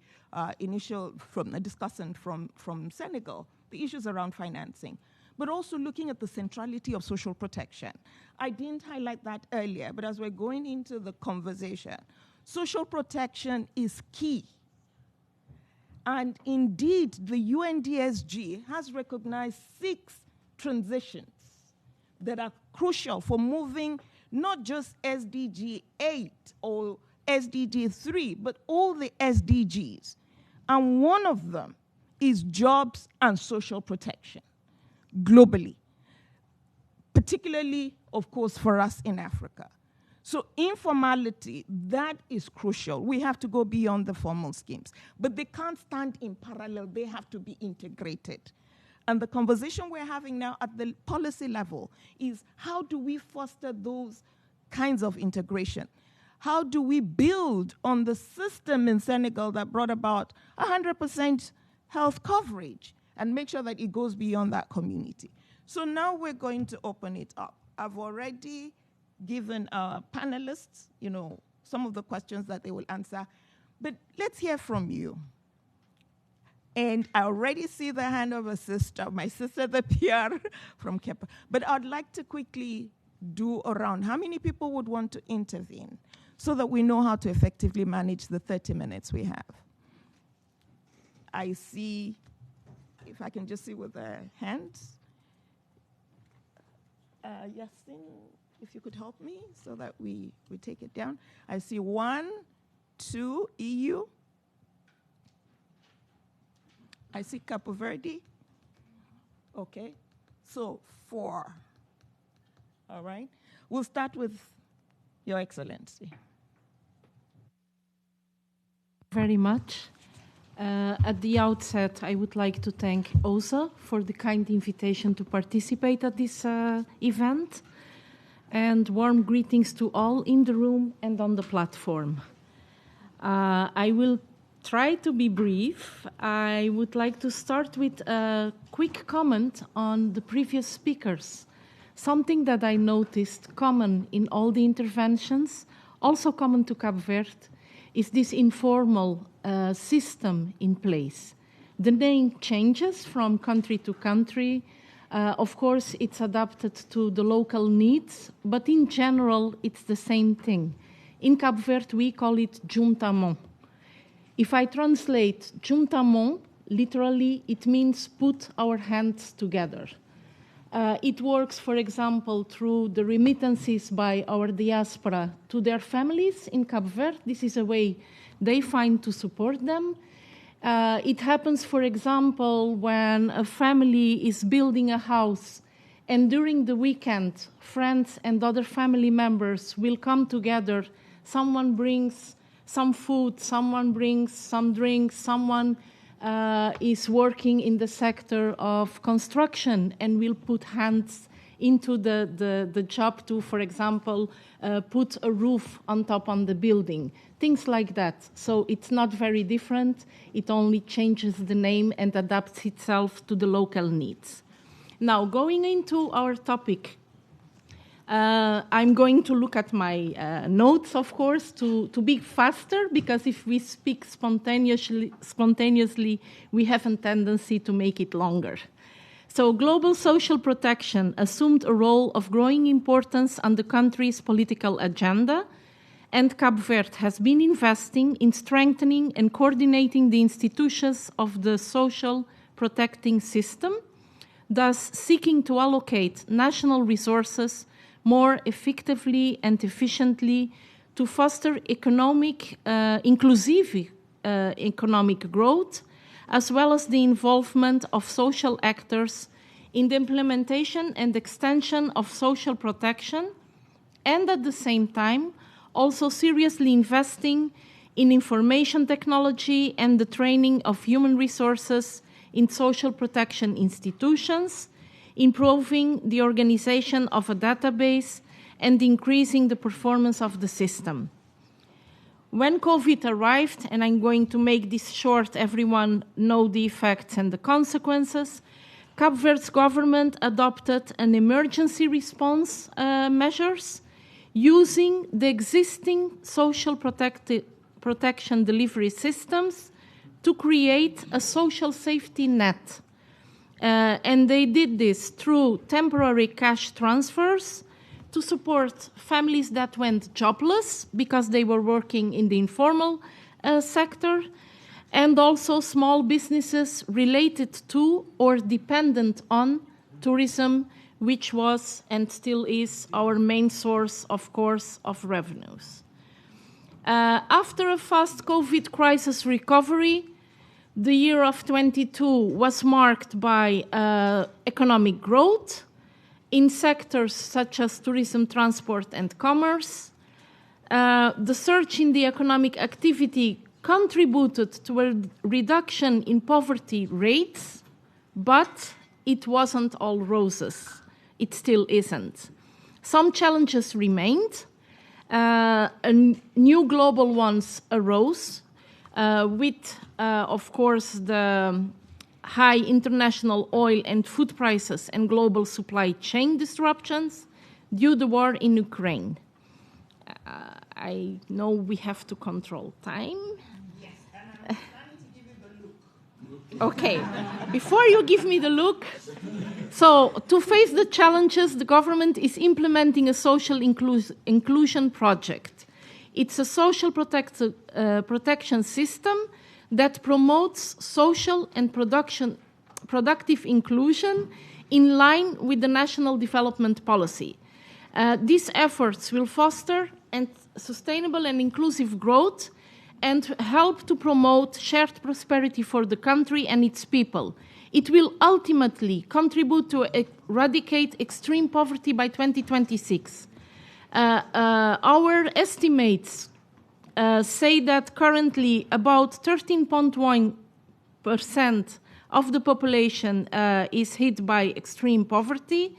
[SPEAKER 1] from the discussion from Senegal, the issues around financing, but also looking at the centrality of social protection. I didn't highlight that earlier, but as we're going into the conversation, social protection is key. And indeed, the UNDSG has recognized 6 transitions that are crucial for moving not just SDG 8 or SDG 3, but all the SDGs. And one of them is jobs and social protection globally, particularly, of course, for us in Africa. So informality, that is crucial. We have to go beyond the formal schemes. But they can't stand in parallel. They have to be integrated. And the conversation we're having now at the policy level is, how do we foster those kinds of integration? How do we build on the system in Senegal that brought about 100% health coverage and make sure that it goes beyond that community? So now we're going to open it up. I've already given our panelists, some of the questions that they will answer, but let's hear from you. And I already see the hand of my sister, the PR from Kepa. But I'd like to quickly do around how many people would want to intervene so that we know how to effectively manage the 30 minutes we have. I see, if I can just see with the hands. Yasin, if you could help me so that we take it down. I see 1, 2, EU. I see Capo Verde. Okay, so 4. All right, we'll start with Your Excellency.
[SPEAKER 9] Very much. At the outset, I would like to thank OSAA for the kind invitation to participate at this event, and warm greetings to all in the room and on the platform. I will try to be brief. I would like to start with a quick comment on the previous speakers. Something that I noticed common in all the interventions, also common to Cape Verde, is this informal system in place. The name changes from country to country. Of course, it's adapted to the local needs, but in general, it's the same thing. In Cape Verde, we call it juntamon. If I translate juntamon, literally, it means put our hands together. It works, for example, through the remittances by our diaspora to their families in Cape Verde. This is a way they find to support them. It happens, for example, when a family is building a house and during the weekend, friends and other family members will come together. Someone brings some food, someone brings some drinks, someone is working in the sector of construction and will put hands into the job to, for example, put a roof on top on the building, things like that. So it's not very different. It only changes the name and adapts itself to the local needs. Now, going into our topic, I'm going to look at my notes, of course, to be faster, because if we speak spontaneously, we have a tendency to make it longer. So global social protection assumed a role of growing importance on the country's political agenda, and Cape Verde has been investing in strengthening and coordinating the institutions of the social protecting system, thus seeking to allocate national resources more effectively and efficiently to foster inclusive economic growth, as well as the involvement of social actors in the implementation and extension of social protection, and at the same time also seriously investing in information technology and the training of human resources in social protection institutions, improving the organization of a database, and increasing the performance of the system. When COVID arrived, and I'm going to make this short, everyone know the effects and the consequences, Cape Verde's government adopted an emergency response measures using the existing social protection delivery systems to create a social safety net. And they did this through temporary cash transfers to support families that went jobless because they were working in the informal sector, and also small businesses related to or dependent on tourism, which was and still is our main source, of course, of revenues. After a fast COVID crisis recovery, the year of 22 was marked by economic growth in sectors such as tourism, transport, and commerce. The surge in the economic activity contributed to a reduction in poverty rates, but it wasn't all roses. It still isn't. Some challenges remained. New global ones arose with, of course, the high international oil and food prices and global supply chain disruptions due to the war in Ukraine. I know we have to control time.
[SPEAKER 1] Yes, and I'm planning to give you the look.
[SPEAKER 9] Okay, before you give me the look, so to face the challenges, the government is implementing a social inclusion project. It's a social protection system that promotes social and productive inclusion in line with the national development policy. These efforts will foster sustainable and inclusive growth and help to promote shared prosperity for the country and its people. It will ultimately contribute to eradicate extreme poverty by 2026. Our estimates say that currently about 13.1 of the population is hit by extreme poverty.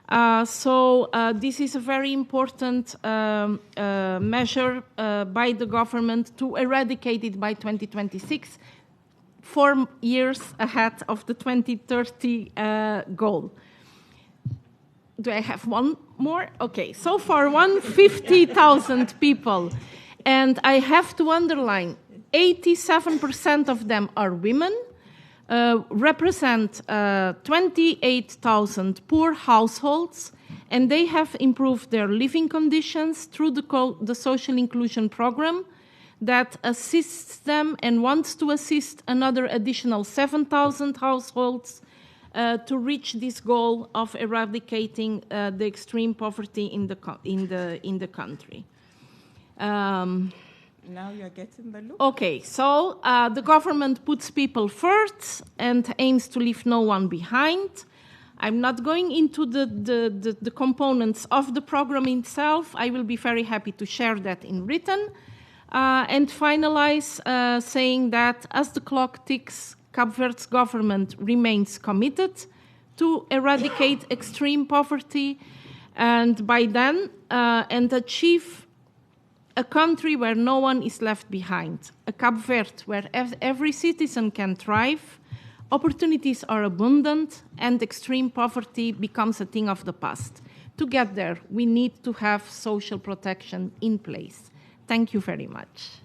[SPEAKER 9] This is a very important measure by the government to eradicate it by 2026, 4 years ahead of the 2030 goal. Do I have one more? Okay, so far 150,000 people, and I have to underline, 87% of them are women, represent 28,000 poor households, and they have improved their living conditions through the social inclusion program that assists them and wants to assist another additional 7,000 households to reach this goal of eradicating the extreme poverty in the country.
[SPEAKER 1] Now you're getting the look.
[SPEAKER 9] Okay, so the government puts people first and aims to leave no one behind. I'm not going into the components of the program itself. I will be very happy to share that in written. And finalize saying that as the clock ticks, Cape Verde's government remains committed to eradicate extreme poverty, and by then, and achieve a country where no one is left behind, a Cape Verde where every citizen can thrive, opportunities are abundant, and extreme poverty becomes a thing of the past. To get there, we need to have social protection in place. Thank you very much.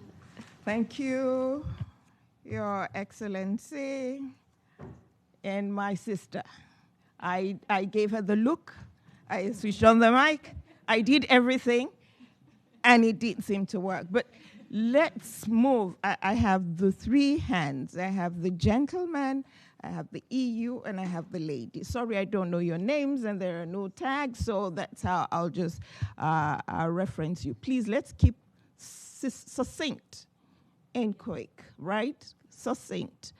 [SPEAKER 1] Thank you, Your Excellency, and my sister. I gave her the look, I switched on the mic, I did everything, and it didn't seem to work. But let's move. I have the three hands. I have the gentleman, I have the EU, and I have the lady. Sorry, I don't know your names, and there are no tags, so that's how I'll just reference you. Please, let's keep succinct and quick, right? Succinct.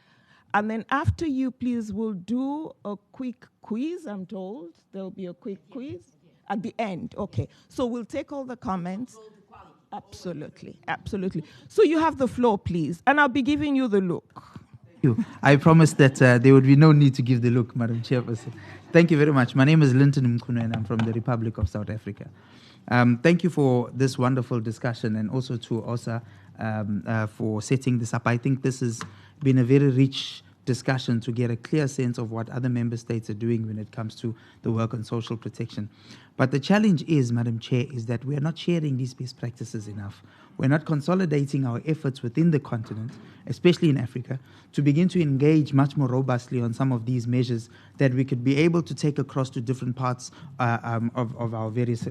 [SPEAKER 1] And then after you, please, we'll do a quick quiz, I'm told. There'll be a quick quiz at the end. Okay, so we'll take all the comments. Absolutely, absolutely. So you have the floor, please, and I'll be giving you the look.
[SPEAKER 10] Thank you. I promised that there would be no need to give the look, Madam Chairperson. Thank you very much. My name is Linton Mkhunu, and I'm from the Republic of South Africa. Thank you for this wonderful discussion, and also to OSAA for setting this up. I think this has been a very rich discussion to get a clear sense of what other member states are doing when it comes to the work on social protection. But the challenge is, Madam Chair, is that we are not sharing these best practices enough. We're not consolidating our efforts within the continent, especially in Africa, to begin to engage much more robustly on some of these measures that we could be able to take across to different parts of our various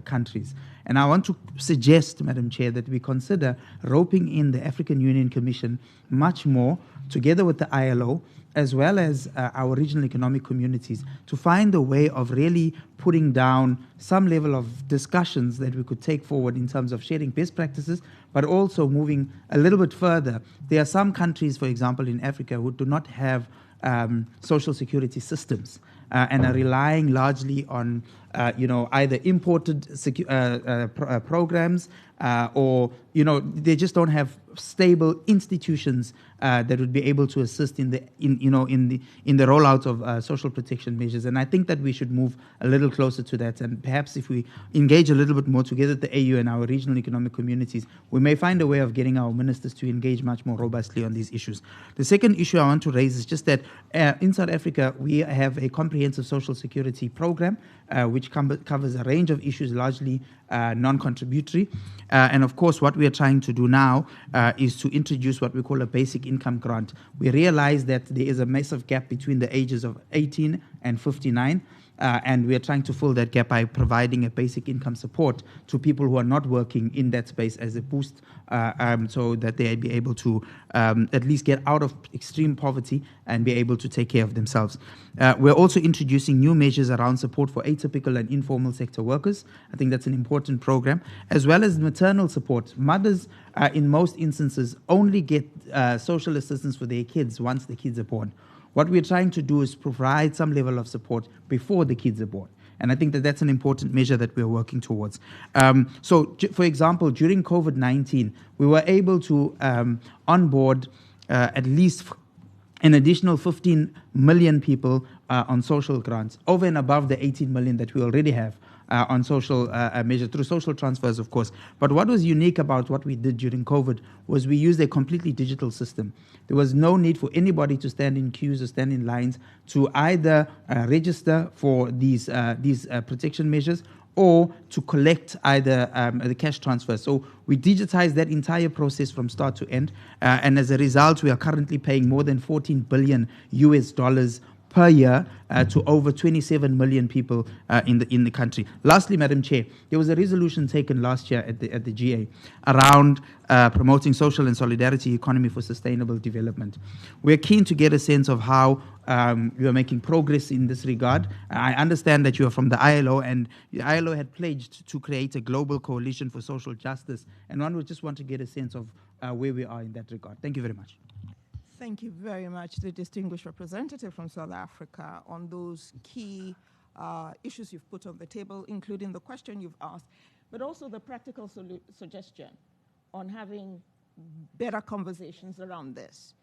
[SPEAKER 10] countries. And I want to suggest, Madam Chair, that we consider roping in the African Union Commission much more, together with the ILO, as well as our regional economic communities, to find a way of really putting down some level of discussions that we could take forward in terms of sharing best practices, but also moving a little bit further. There are some countries, for example, in Africa, who do not have social security systems and are relying largely on either imported programs or they just don't have stable institutions that would be able to assist in the rollout of social protection measures. And I think that we should move a little closer to that. And perhaps if we engage a little bit more together, the AU and our regional economic communities, we may find a way of getting our ministers to engage much more robustly on these issues. The second issue I want to raise is just that in South Africa, we have a comprehensive social security program which covers a range of issues, largely non-contributory. And of course, what we are trying to do now is to introduce what we call a basic income grant. We realize that there is a massive gap between the ages of 18 and 59. And we are trying to fill that gap by providing a basic income support to people who are not working in that space as a boost so that they be able to at least get out of extreme poverty and be able to take care of themselves. We're also introducing new measures around support for atypical and informal sector workers. I think that's an important program, as well as maternal support. Mothers, in most instances, only get social assistance for their kids once the kids are born. What we're trying to do is provide some level of support before the kids are born. And I think that that's an important measure that we're working towards. So, for example, during COVID-19, we were able to onboard at least an additional 15 million people on social grants, over and above the 18 million that we already have on social measures, through social transfers, of course. But what was unique about what we did during COVID was we used a completely digital system. There was no need for anybody to stand in queues or stand in lines to either register for these protection measures or to collect either the cash transfer. So we digitized that entire process from start to end. And as a result, we are currently paying more than $14 billion per year to over 27 million people in the country. Lastly, Madam Chair, there was a resolution taken last year at the GA around promoting social and solidarity economy for sustainable development. We're keen to get a sense of how you are making progress in this regard. I understand that you are from the ILO, and the ILO had pledged to create a global coalition for social justice, and one would just want to get a sense of where we are in that regard. Thank you very much.
[SPEAKER 1] Thank you very much, the distinguished representative from South Africa, on those key issues you've put on the table, including the question you've asked, but also the practical suggestion on having better conversations around this.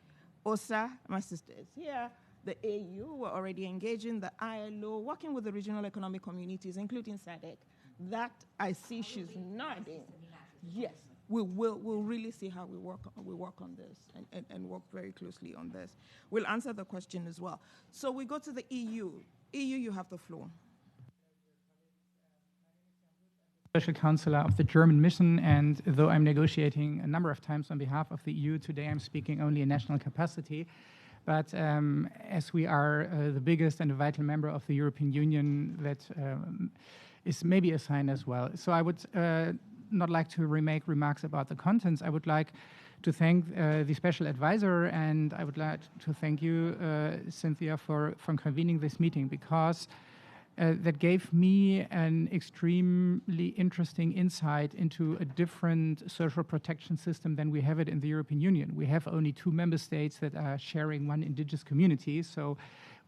[SPEAKER 1] OSAA, my sister, is here. The AU, we're already engaging, the ILO, working with the regional economic communities, including SADC. That I see she's nodding. Yes. We'll really see how we work on this and work very closely on this. We'll answer the question as well. So we go to the EU. EU, you have the floor.
[SPEAKER 11] Special Counselor of the German mission, and though I'm negotiating a number of times on behalf of the EU, today I'm speaking only in national capacity. But as we are the biggest and a vital member of the European Union, that is maybe a sign as well. So I would not like to remake remarks about the contents. I would like to thank the special advisor, and I would like to thank you, Cynthia, for convening this meeting, because that gave me an extremely interesting insight into a different social protection system than we have it in the European Union. We have only 2 member states that are sharing one indigenous community, so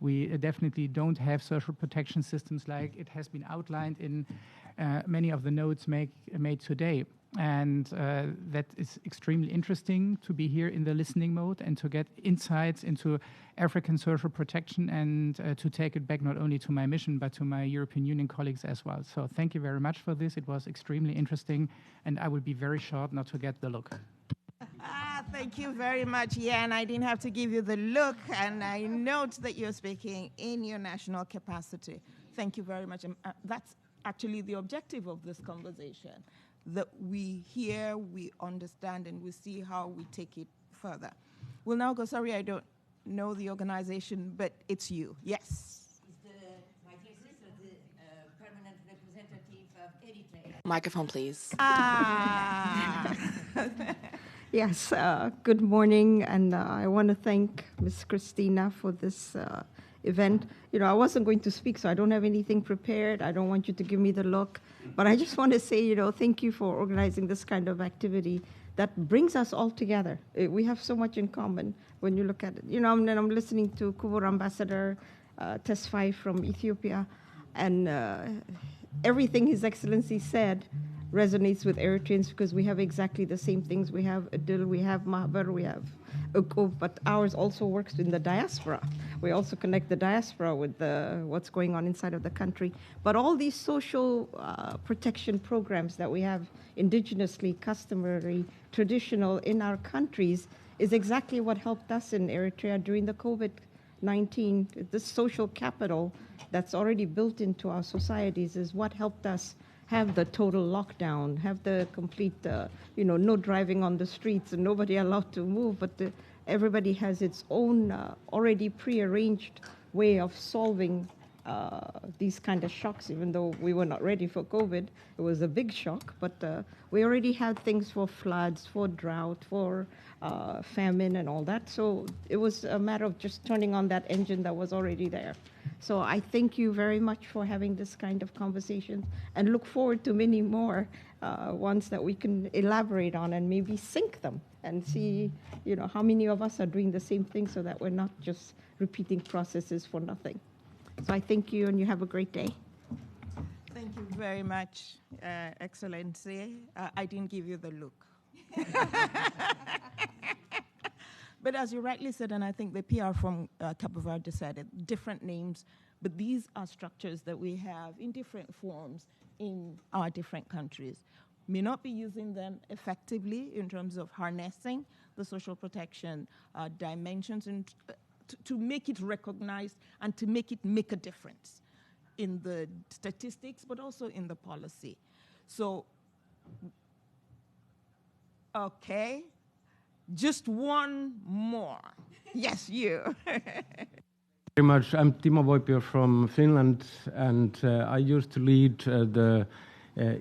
[SPEAKER 11] we definitely don't have social protection systems like it has been outlined in many of the notes made today. And that is extremely interesting to be here in the listening mode and to get insights into African social protection and to take it back not only to my mission but to my European Union colleagues as well. So thank you very much for this. It was extremely interesting, and I will be very short not to get the look.
[SPEAKER 1] Thank you very much. Yeah, and I didn't have to give you the look, and I note that you're speaking in your national capacity. Thank you very much. That's actually the objective of this conversation, that we hear, we understand, and we see how we take it further. We'll now go, sorry, I don't know the organization, but it's you. Yes.
[SPEAKER 2] My dear sister, the permanent representative of Eritrea.
[SPEAKER 5] Microphone, please.
[SPEAKER 12] Yes, good morning, and I want to thank Ms. Christina for this event. You know, I wasn't going to speak, so I don't have anything prepared. I don't want you to give me the look, but I just want to say, you know, thank you for organizing this kind of activity that brings us all together. We have so much in common when you look at it. You know, and I'm listening to Kubur Ambassador testify from Ethiopia, and everything His Excellency said resonates with Eritreans because we have exactly the same things. We have Adil, we have Mahbar, we have Ukub, but ours also works in the diaspora. We also connect the diaspora with what's going on inside of the country. But all these social protection programs that we have indigenously, customary, traditional in our countries is exactly what helped us in Eritrea during the COVID-19. This social capital that's already built into our societies is what helped us have the total lockdown, have the complete, no driving on the streets and nobody allowed to move, but everybody has its own already prearranged way of solving these kind of shocks, even though we were not ready for COVID. It was a big shock, but we already had things for floods, for drought, for famine and all that. So it was a matter of just turning on that engine that was already there. So I thank you very much for having this kind of conversation and look forward to many more ones that we can elaborate on and maybe sync them and see, how many of us are doing the same thing so that we're not just repeating processes for nothing. So I thank you, and you have a great day.
[SPEAKER 1] Thank you very much, Excellency. I didn't give you the look. But as you rightly said, and I think the PR from Cabo Verde said it, different names, but these are structures that we have in different forms in our different countries. May not be using them effectively in terms of harnessing the social protection dimensions and to make it recognized and to make it make a difference in the statistics, but also in the policy. So, okay, just one more. Yes, you.
[SPEAKER 13] Very much. I'm Timo Voipio from Finland, and I used to lead the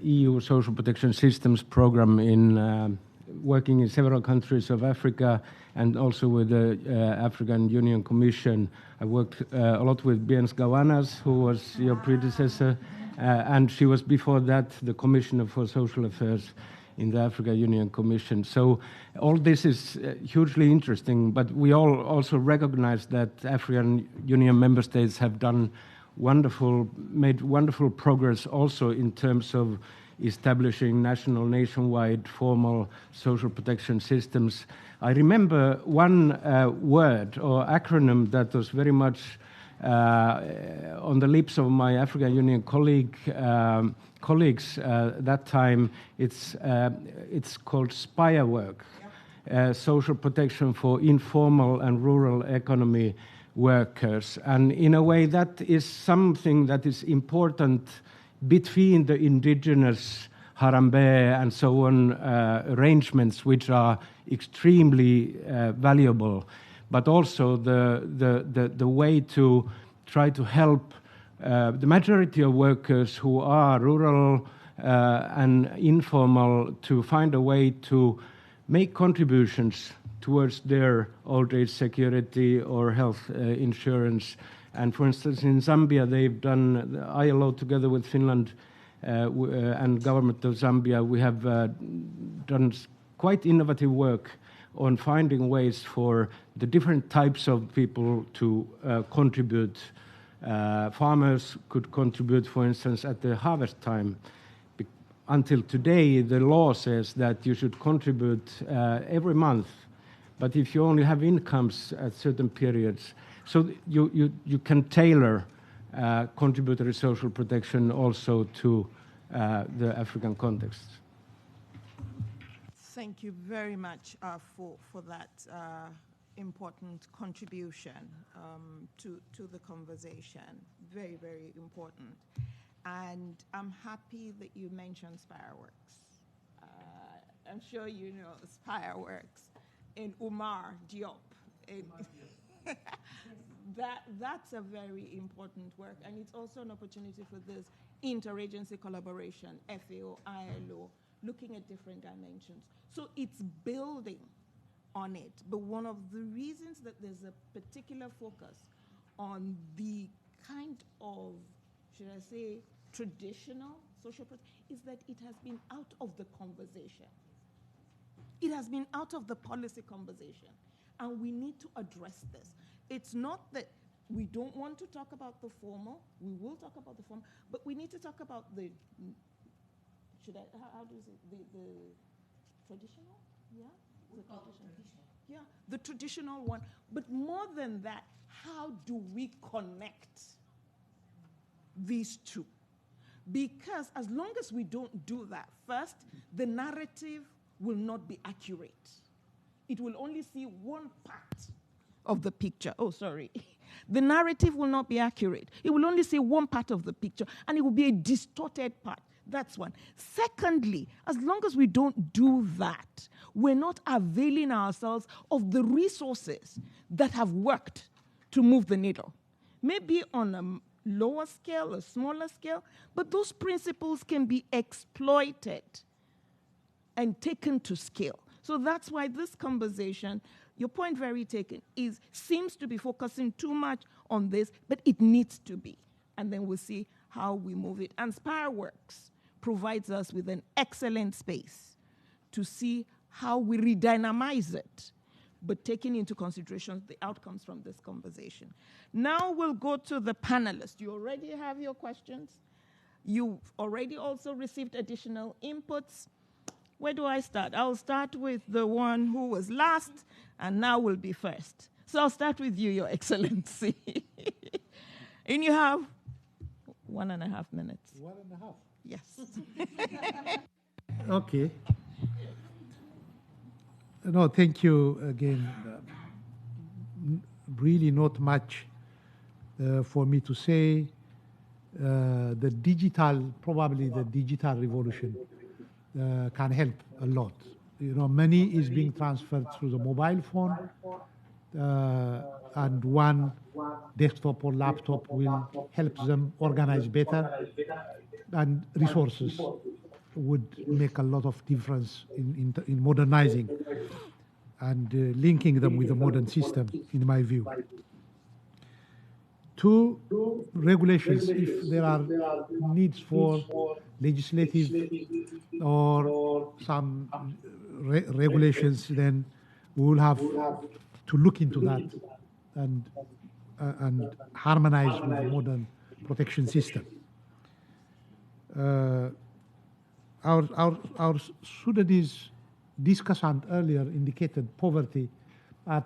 [SPEAKER 13] EU Social Protection Systems program in working in several countries of Africa and also with the African Union Commission. I worked a lot with Biens Gawanas, who was your predecessor, and she was before that the Commissioner for Social Affairs in the African Union Commission. So all this is hugely interesting, but we all also recognize that African Union member states have made wonderful progress also in terms of establishing nationwide formal social protection systems. I remember one word or acronym that was very much on the lips of my African Union colleagues that time. It's called SPIRE work, social protection for informal and rural economy workers. And in a way, that is something that is important between the indigenous Harambe and so on arrangements, which are extremely valuable, but also the way to try to help the majority of workers who are rural and informal to find a way to make contributions towards their old age security or health insurance. And for instance, in Zambia, they've done, the ILO together with Finland and government of Zambia, we have done quite innovative work on finding ways for the different types of people to contribute. Farmers could contribute, for instance, at the harvest time. Until today, the law says that you should contribute every month, but if you only have incomes at certain periods, so you can tailor contributory social protection also to the African context.
[SPEAKER 1] Thank you very much for that important contribution to the conversation. Very, very important. And I'm happy that you mentioned Spireworks. I'm sure you know Spireworks in Umar Diop. That's a very important work, and it's also an opportunity for this interagency collaboration, FAO, ILO, looking at different dimensions. So it's building on it, but one of the reasons that there's a particular focus on the kind of, should I say, traditional social protection is that it has been out of the conversation. It has been out of the policy conversation, and we need to address this. It's not that we don't want to talk about the formal, we will talk about the formal, but we need to talk about the, how do you say, the traditional? Yeah? The traditional. Yeah, the traditional one. But more than that, how do we connect these two? Because as long as we don't do that, first, the narrative will not be accurate. It will only see one part of the picture. Oh, sorry. The narrative will not be accurate. It will only see one part of the picture, and it will be a distorted part. That's one. Secondly, as long as we don't do that, we're not availing ourselves of the resources that have worked to move the needle. Maybe on a lower scale, a smaller scale, but those principles can be exploited and taken to scale. So that's why this conversation, your point very taken, seems to be focusing too much on this, but it needs to be. And then we'll see how we move it. And Spireworks provides us with an excellent space to see how we redynamize it, but taking into consideration the outcomes from this conversation. Now we'll go to the panelists. You already have your questions. You've already also received additional inputs. Where do I start? I'll start with the one who was last and now will be first. So I'll start with you, Your Excellency. And you have 1.5 minutes.
[SPEAKER 6] 1.5?
[SPEAKER 1] Yes.
[SPEAKER 6] Okay. No, thank you again. Really not much for me to say. Probably the digital revolution can help a lot. You know, money is being transferred through the mobile phone, and one desktop or laptop will help them organize better, and resources would make a lot of difference in modernizing and linking them with the modern system, in my view. 2, regulations. If there are needs for legislative or some regulations, then we will have to look into that and harmonize with modern protection system. Our Sudanese discussant earlier indicated poverty as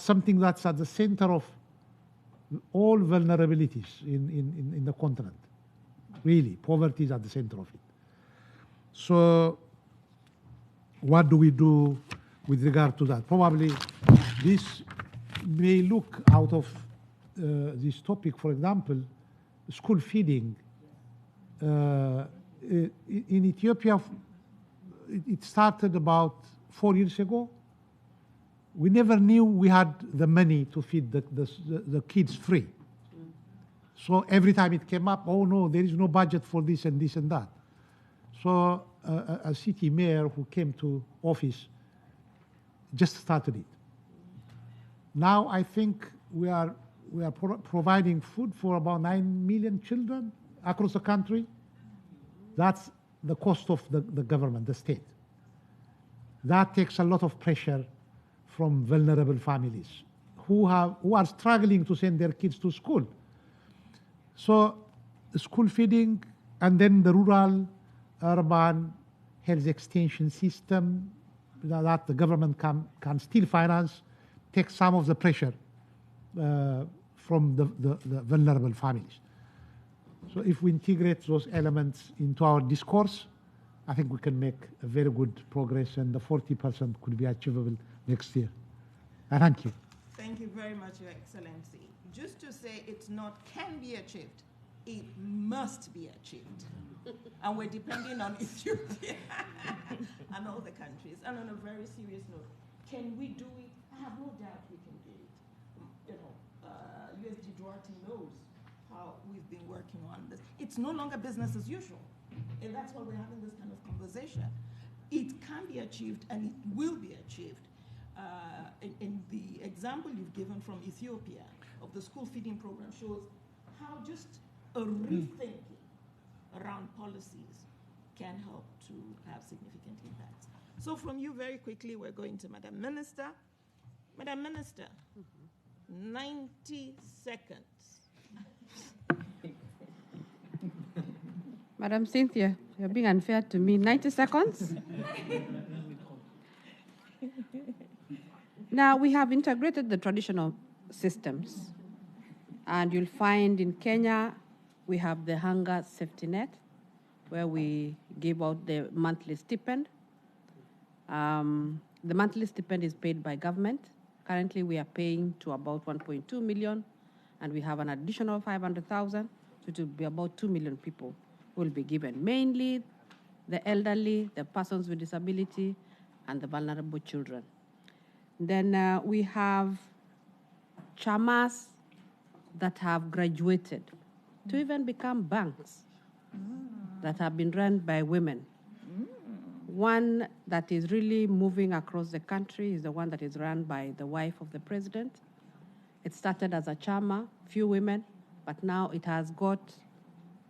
[SPEAKER 6] something that's at the center of all vulnerabilities in the continent. Really, poverty is at the center of it. So what do we do with regard to that? Probably this may look out of this topic, for example, school feeding. In Ethiopia, it started about 4 years ago. We never knew we had the money to feed the kids free. So every time it came up, oh no, there is no budget for this and this and that. So a city mayor who came to office just started it. Now I think we are providing food for about 9 million children across the country. That's the cost of the government, the state. That takes a lot of pressure from vulnerable families who are struggling to send their kids to school. So school feeding, and then the rural, urban health extension system that the government can still finance, take some of the pressure from the vulnerable families. So if we integrate those elements into our discourse, I think we can make a very good progress, and the 40% could be achievable next year. Thank you.
[SPEAKER 1] Thank you very much, Your Excellency. Just to say it's not can be achieved, it must be achieved. And we're depending on Ethiopia and all the countries. And on a very serious note, can we do it? I have no doubt we can do it. You know, USG Duarte knows how we've been working on this. It's no longer business as usual. And that's why we're having this kind of conversation. It can be achieved, and it will be achieved. In the example you've given from Ethiopia of the school feeding program shows how just a rethinking around policies can help to have significant impacts. So from you, very quickly, we're going to Madam Minister. Madam Minister, 90 seconds.
[SPEAKER 3] Madam Cynthia, you're being unfair to me. 90 seconds? Now, we have integrated the traditional systems, and you'll find in Kenya, we have the hunger safety net, where we give out the monthly stipend. The monthly stipend is paid by government. Currently, we are paying to about 1.2 million, and we have an additional 500,000, so it will be about 2 million people who will be given, mainly the elderly, the persons with disability, and the vulnerable children. Then we have chamas that have graduated to even become banks that have been run by women. One that is really moving across the country is the one that is run by the wife of the president. It started as a chama, few women, but now it has got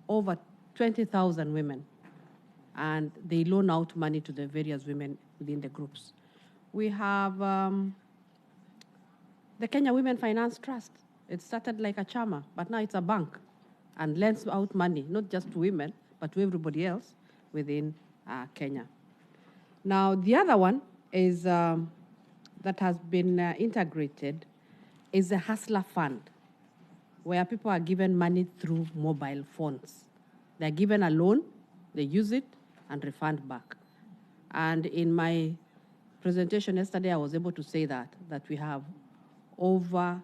[SPEAKER 3] over 20,000 women, and they loan out money to the various women within the groups. We have the Kenya Women Finance Trust. It started like a chama, but now it's a bank and lends out money, not just to women, but to everybody else within Kenya. Now, the other one is that has been integrated is a Hustler Fund, where people are given money through mobile phones. They're given a loan, they use it, and refund back. And in my presentation yesterday, I was able to say that we have over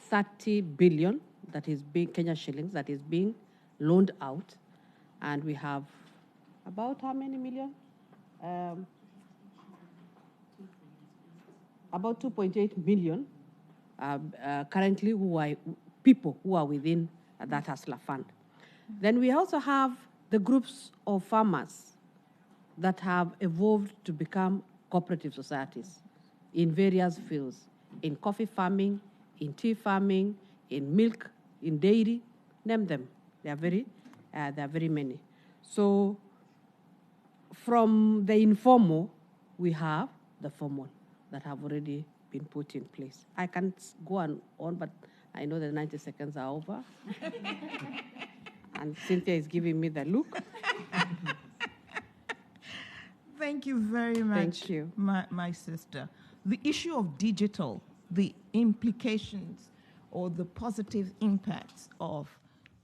[SPEAKER 3] 30 billion that is being Kenya shillings that is being loaned out, and we have about how many million? About 2.8 million currently people who are within that Hustler Fund. Then we also have the groups of farmers that have evolved to become cooperative societies in various fields, in coffee farming, in tea farming, in milk, in dairy, name them. There are very many. So from the informal, we have the formal that have already been put in place. I can't go on, but I know the 90 seconds are over. And Cynthia is giving me the look.
[SPEAKER 1] Thank you very much,
[SPEAKER 3] Thank you.
[SPEAKER 1] My sister. The issue of digital, the implications or the positive impacts of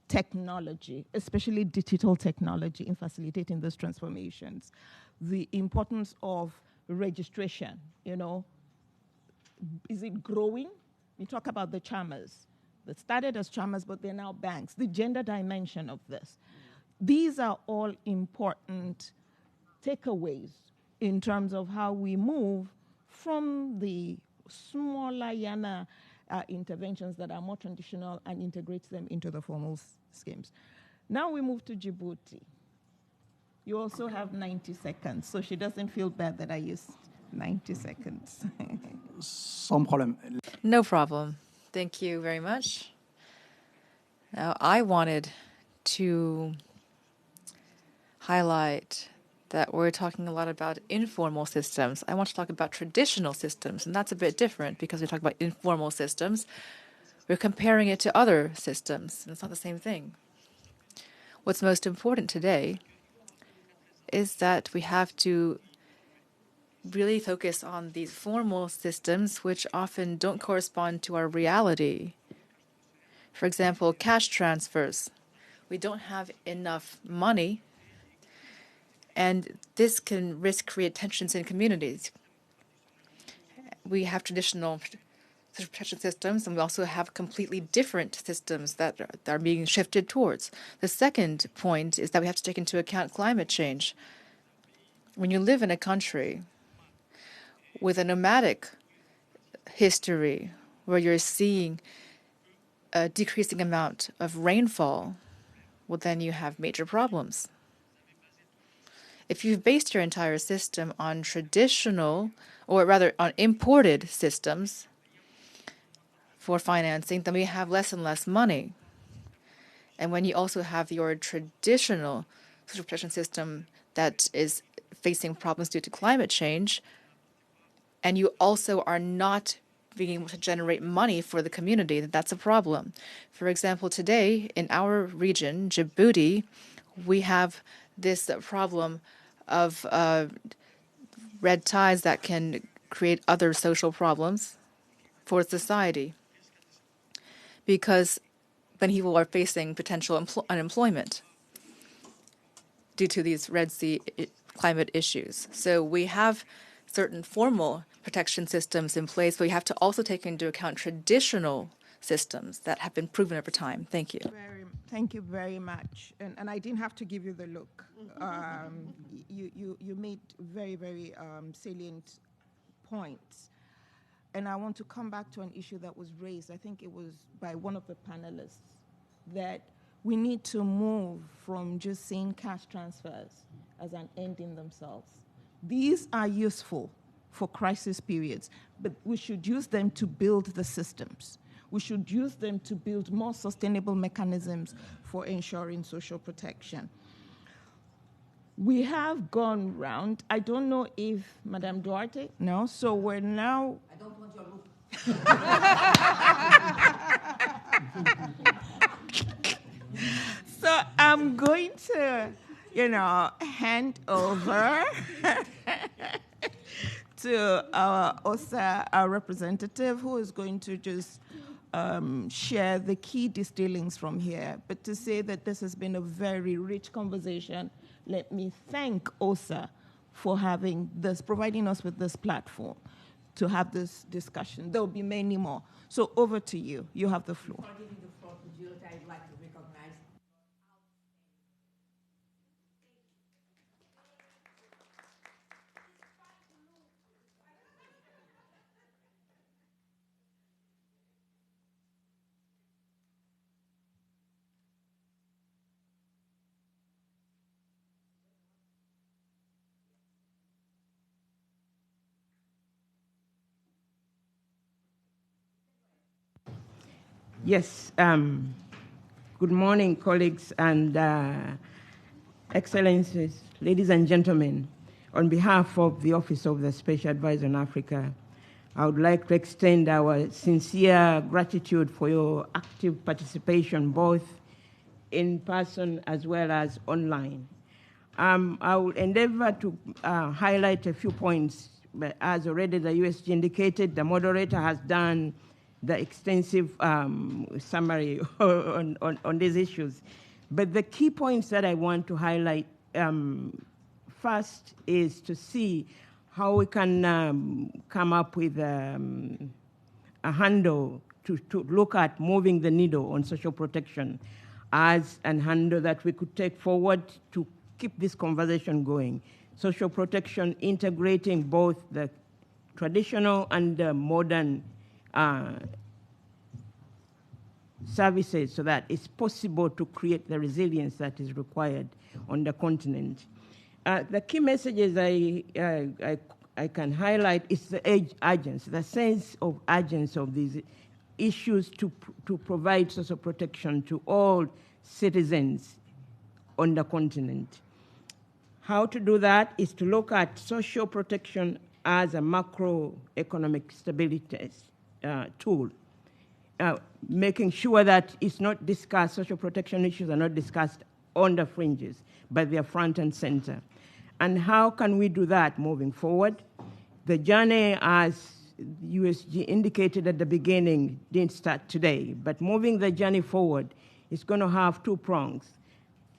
[SPEAKER 1] technology, especially digital technology in facilitating those transformations, the importance of registration, is it growing? You talk about the chamas that started as chamas, but they're now banks, the gender dimension of this. These are all important takeaways in terms of how we move from the smaller YANA interventions that are more traditional and integrate them into the formal schemes. Now we move to Djibouti. You also have 90 seconds, so she doesn't feel bad that I used 90 seconds.
[SPEAKER 4] Sans problème.
[SPEAKER 5] No problem. Thank you very much. Now, I wanted to highlight that we're talking a lot about informal systems. I want to talk about traditional systems, and that's a bit different because we talk about informal systems. We're comparing it to other systems, and it's not the same thing. What's most important today is that we have to really focus on these formal systems, which often don't correspond to our reality. For example, cash transfers. We don't have enough money, and this can create tensions in communities. We have traditional social protection systems, and we also have completely different systems that are being shifted towards. The second point is that we have to take into account climate change. When you live in a country with a nomadic history where you're seeing a decreasing amount of rainfall, well, then you have major problems. If you've based your entire system on traditional, or rather on imported systems for financing, then we have less and less money. And when you also have your traditional social protection system that is facing problems due to climate change, and you also are not being able to generate money for the community, that's a problem. For example, today in our region, Djibouti, we have this problem of red ties that can create other social problems for society, because when people are facing potential unemployment due to these Red Sea climate issues. So we have certain formal protection systems in place, but we have to also take into account traditional systems that have been proven over time. Thank you.
[SPEAKER 1] Thank you very much. And I didn't have to give you the look. You made very, very salient points. And I want to come back to an issue that was raised, I think it was by one of the panelists, that we need to move from just seeing cash transfers as an end in themselves. These are useful for crisis periods, but we should use them to build the systems. We should use them to build more sustainable mechanisms for ensuring social protection. We have gone round. I don't know if Madame Duarte, no? So we're now...
[SPEAKER 2] I don't want your look.
[SPEAKER 1] So I'm going to hand over to our OSAA, our representative, who is going to just share the key distillings from here. But to say that this has been a very rich conversation, let me thank OSAA for having this, providing us with this platform to have this discussion. There will be many more. So over to you. You have the floor.
[SPEAKER 2] Before giving the floor to Juliet, I'd like to recognize
[SPEAKER 14] Yes. Good morning, colleagues and excellencies, ladies and gentlemen. On behalf of the Office of the Special Advisor on Africa, I would like to extend our sincere gratitude for your active participation, both in person as well as online. I will endeavor to highlight a few points, but as already the USG indicated, the moderator has done the extensive summary on these issues. But the key points that I want to highlight first is to see how we can come up with a handle to look at moving the needle on social protection as a handle that we could take forward to keep this conversation going. Social protection integrating both the traditional and the modern services so that it's possible to create the resilience that is required on the continent. The key messages I can highlight is the urgency, the sense of urgency of these issues to provide social protection to all citizens on the continent. How to do that is to look at social protection as a macroeconomic stability tool, making sure that it's not discussed, social protection issues are not discussed on the fringes, but they're front and center. And how can we do that moving forward? The journey, as USG indicated at the beginning, didn't start today, but moving the journey forward is going to have two prongs.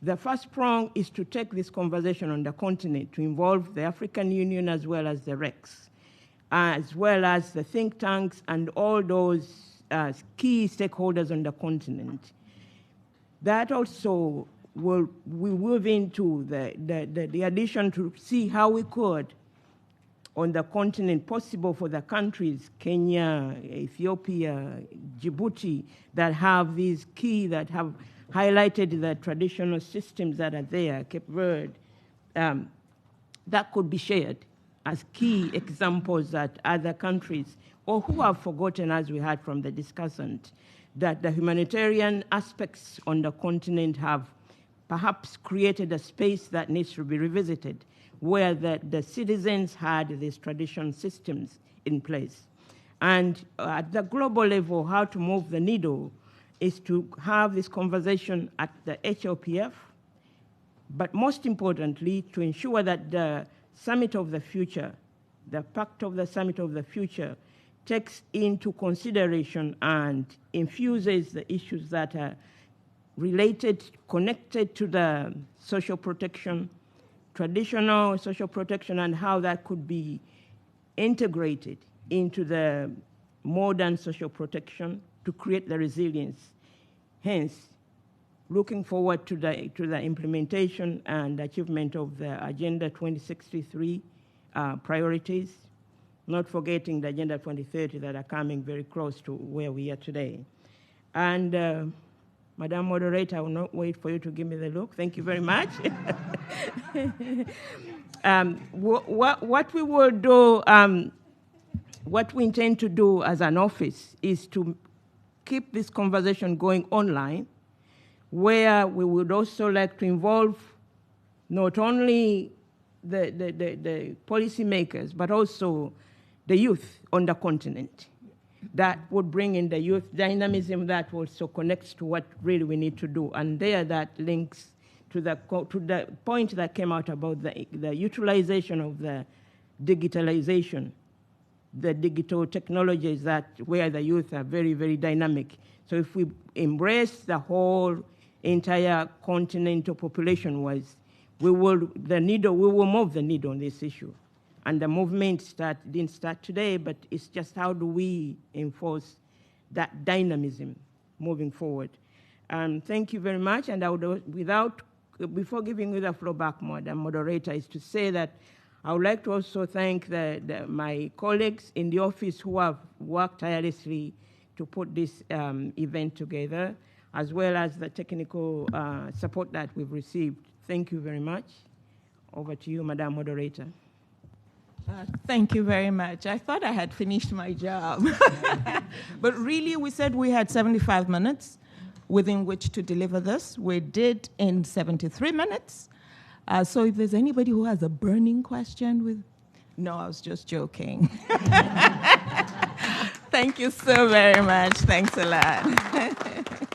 [SPEAKER 14] The first prong is to take this conversation on the continent to involve the African Union as well as the RECs, as well as the think tanks and all those key stakeholders on the continent. That also will move into the addition to see how we could, on the continent, possible for the countries, Kenya, Ethiopia, Djibouti, that have these key, that have highlighted the traditional systems that are there, Cape Verde, that could be shared as key examples that other countries, or who have forgotten, as we heard from the discussant, that the humanitarian aspects on the continent have perhaps created a space that needs to be revisited, where the citizens had these traditional systems in place. And at the global level, how to move the needle is to have this conversation at the HLPF, but most importantly, to ensure that the Summit of the Future, the Pact of the Summit of the Future, takes into consideration and infuses the issues that are related, connected to the social protection, traditional social protection, and how that could be integrated into the modern social protection to create the resilience. Hence, looking forward to the implementation and achievement of the Agenda 2063 priorities, not forgetting the Agenda 2030 that are coming very close to where we are today. And Madam Moderator, I will not wait for you to give me the look. Thank you very much. What we will do, what we intend to do as an office is to keep this conversation going online, where we would also like to involve not only the policymakers, but also the youth on the continent. That would bring in the youth dynamism that also connects to what really we need to do. And there that links to the point that came out about the utilization of the digitalization, the digital technologies that where the youth are very, very dynamic. So if we embrace the whole entire continental population-wise, we will move the needle on this issue. And the movement didn't start today, but it's just how do we enforce that dynamism moving forward. Thank you very much. And I would, before giving you the floor back, Madam Moderator, is to say that I would like to also thank my colleagues in the office who have worked tirelessly to put this event together, as well as the technical support that we've received. Thank you very much. Over to you, Madam Moderator.
[SPEAKER 1] Thank you very much. I thought I had finished my job. But really, we said we had 75 minutes within which to deliver this. We did in 73 minutes. So if there's anybody who has a burning question No, I was just joking. Thank you so very much. Thanks a lot.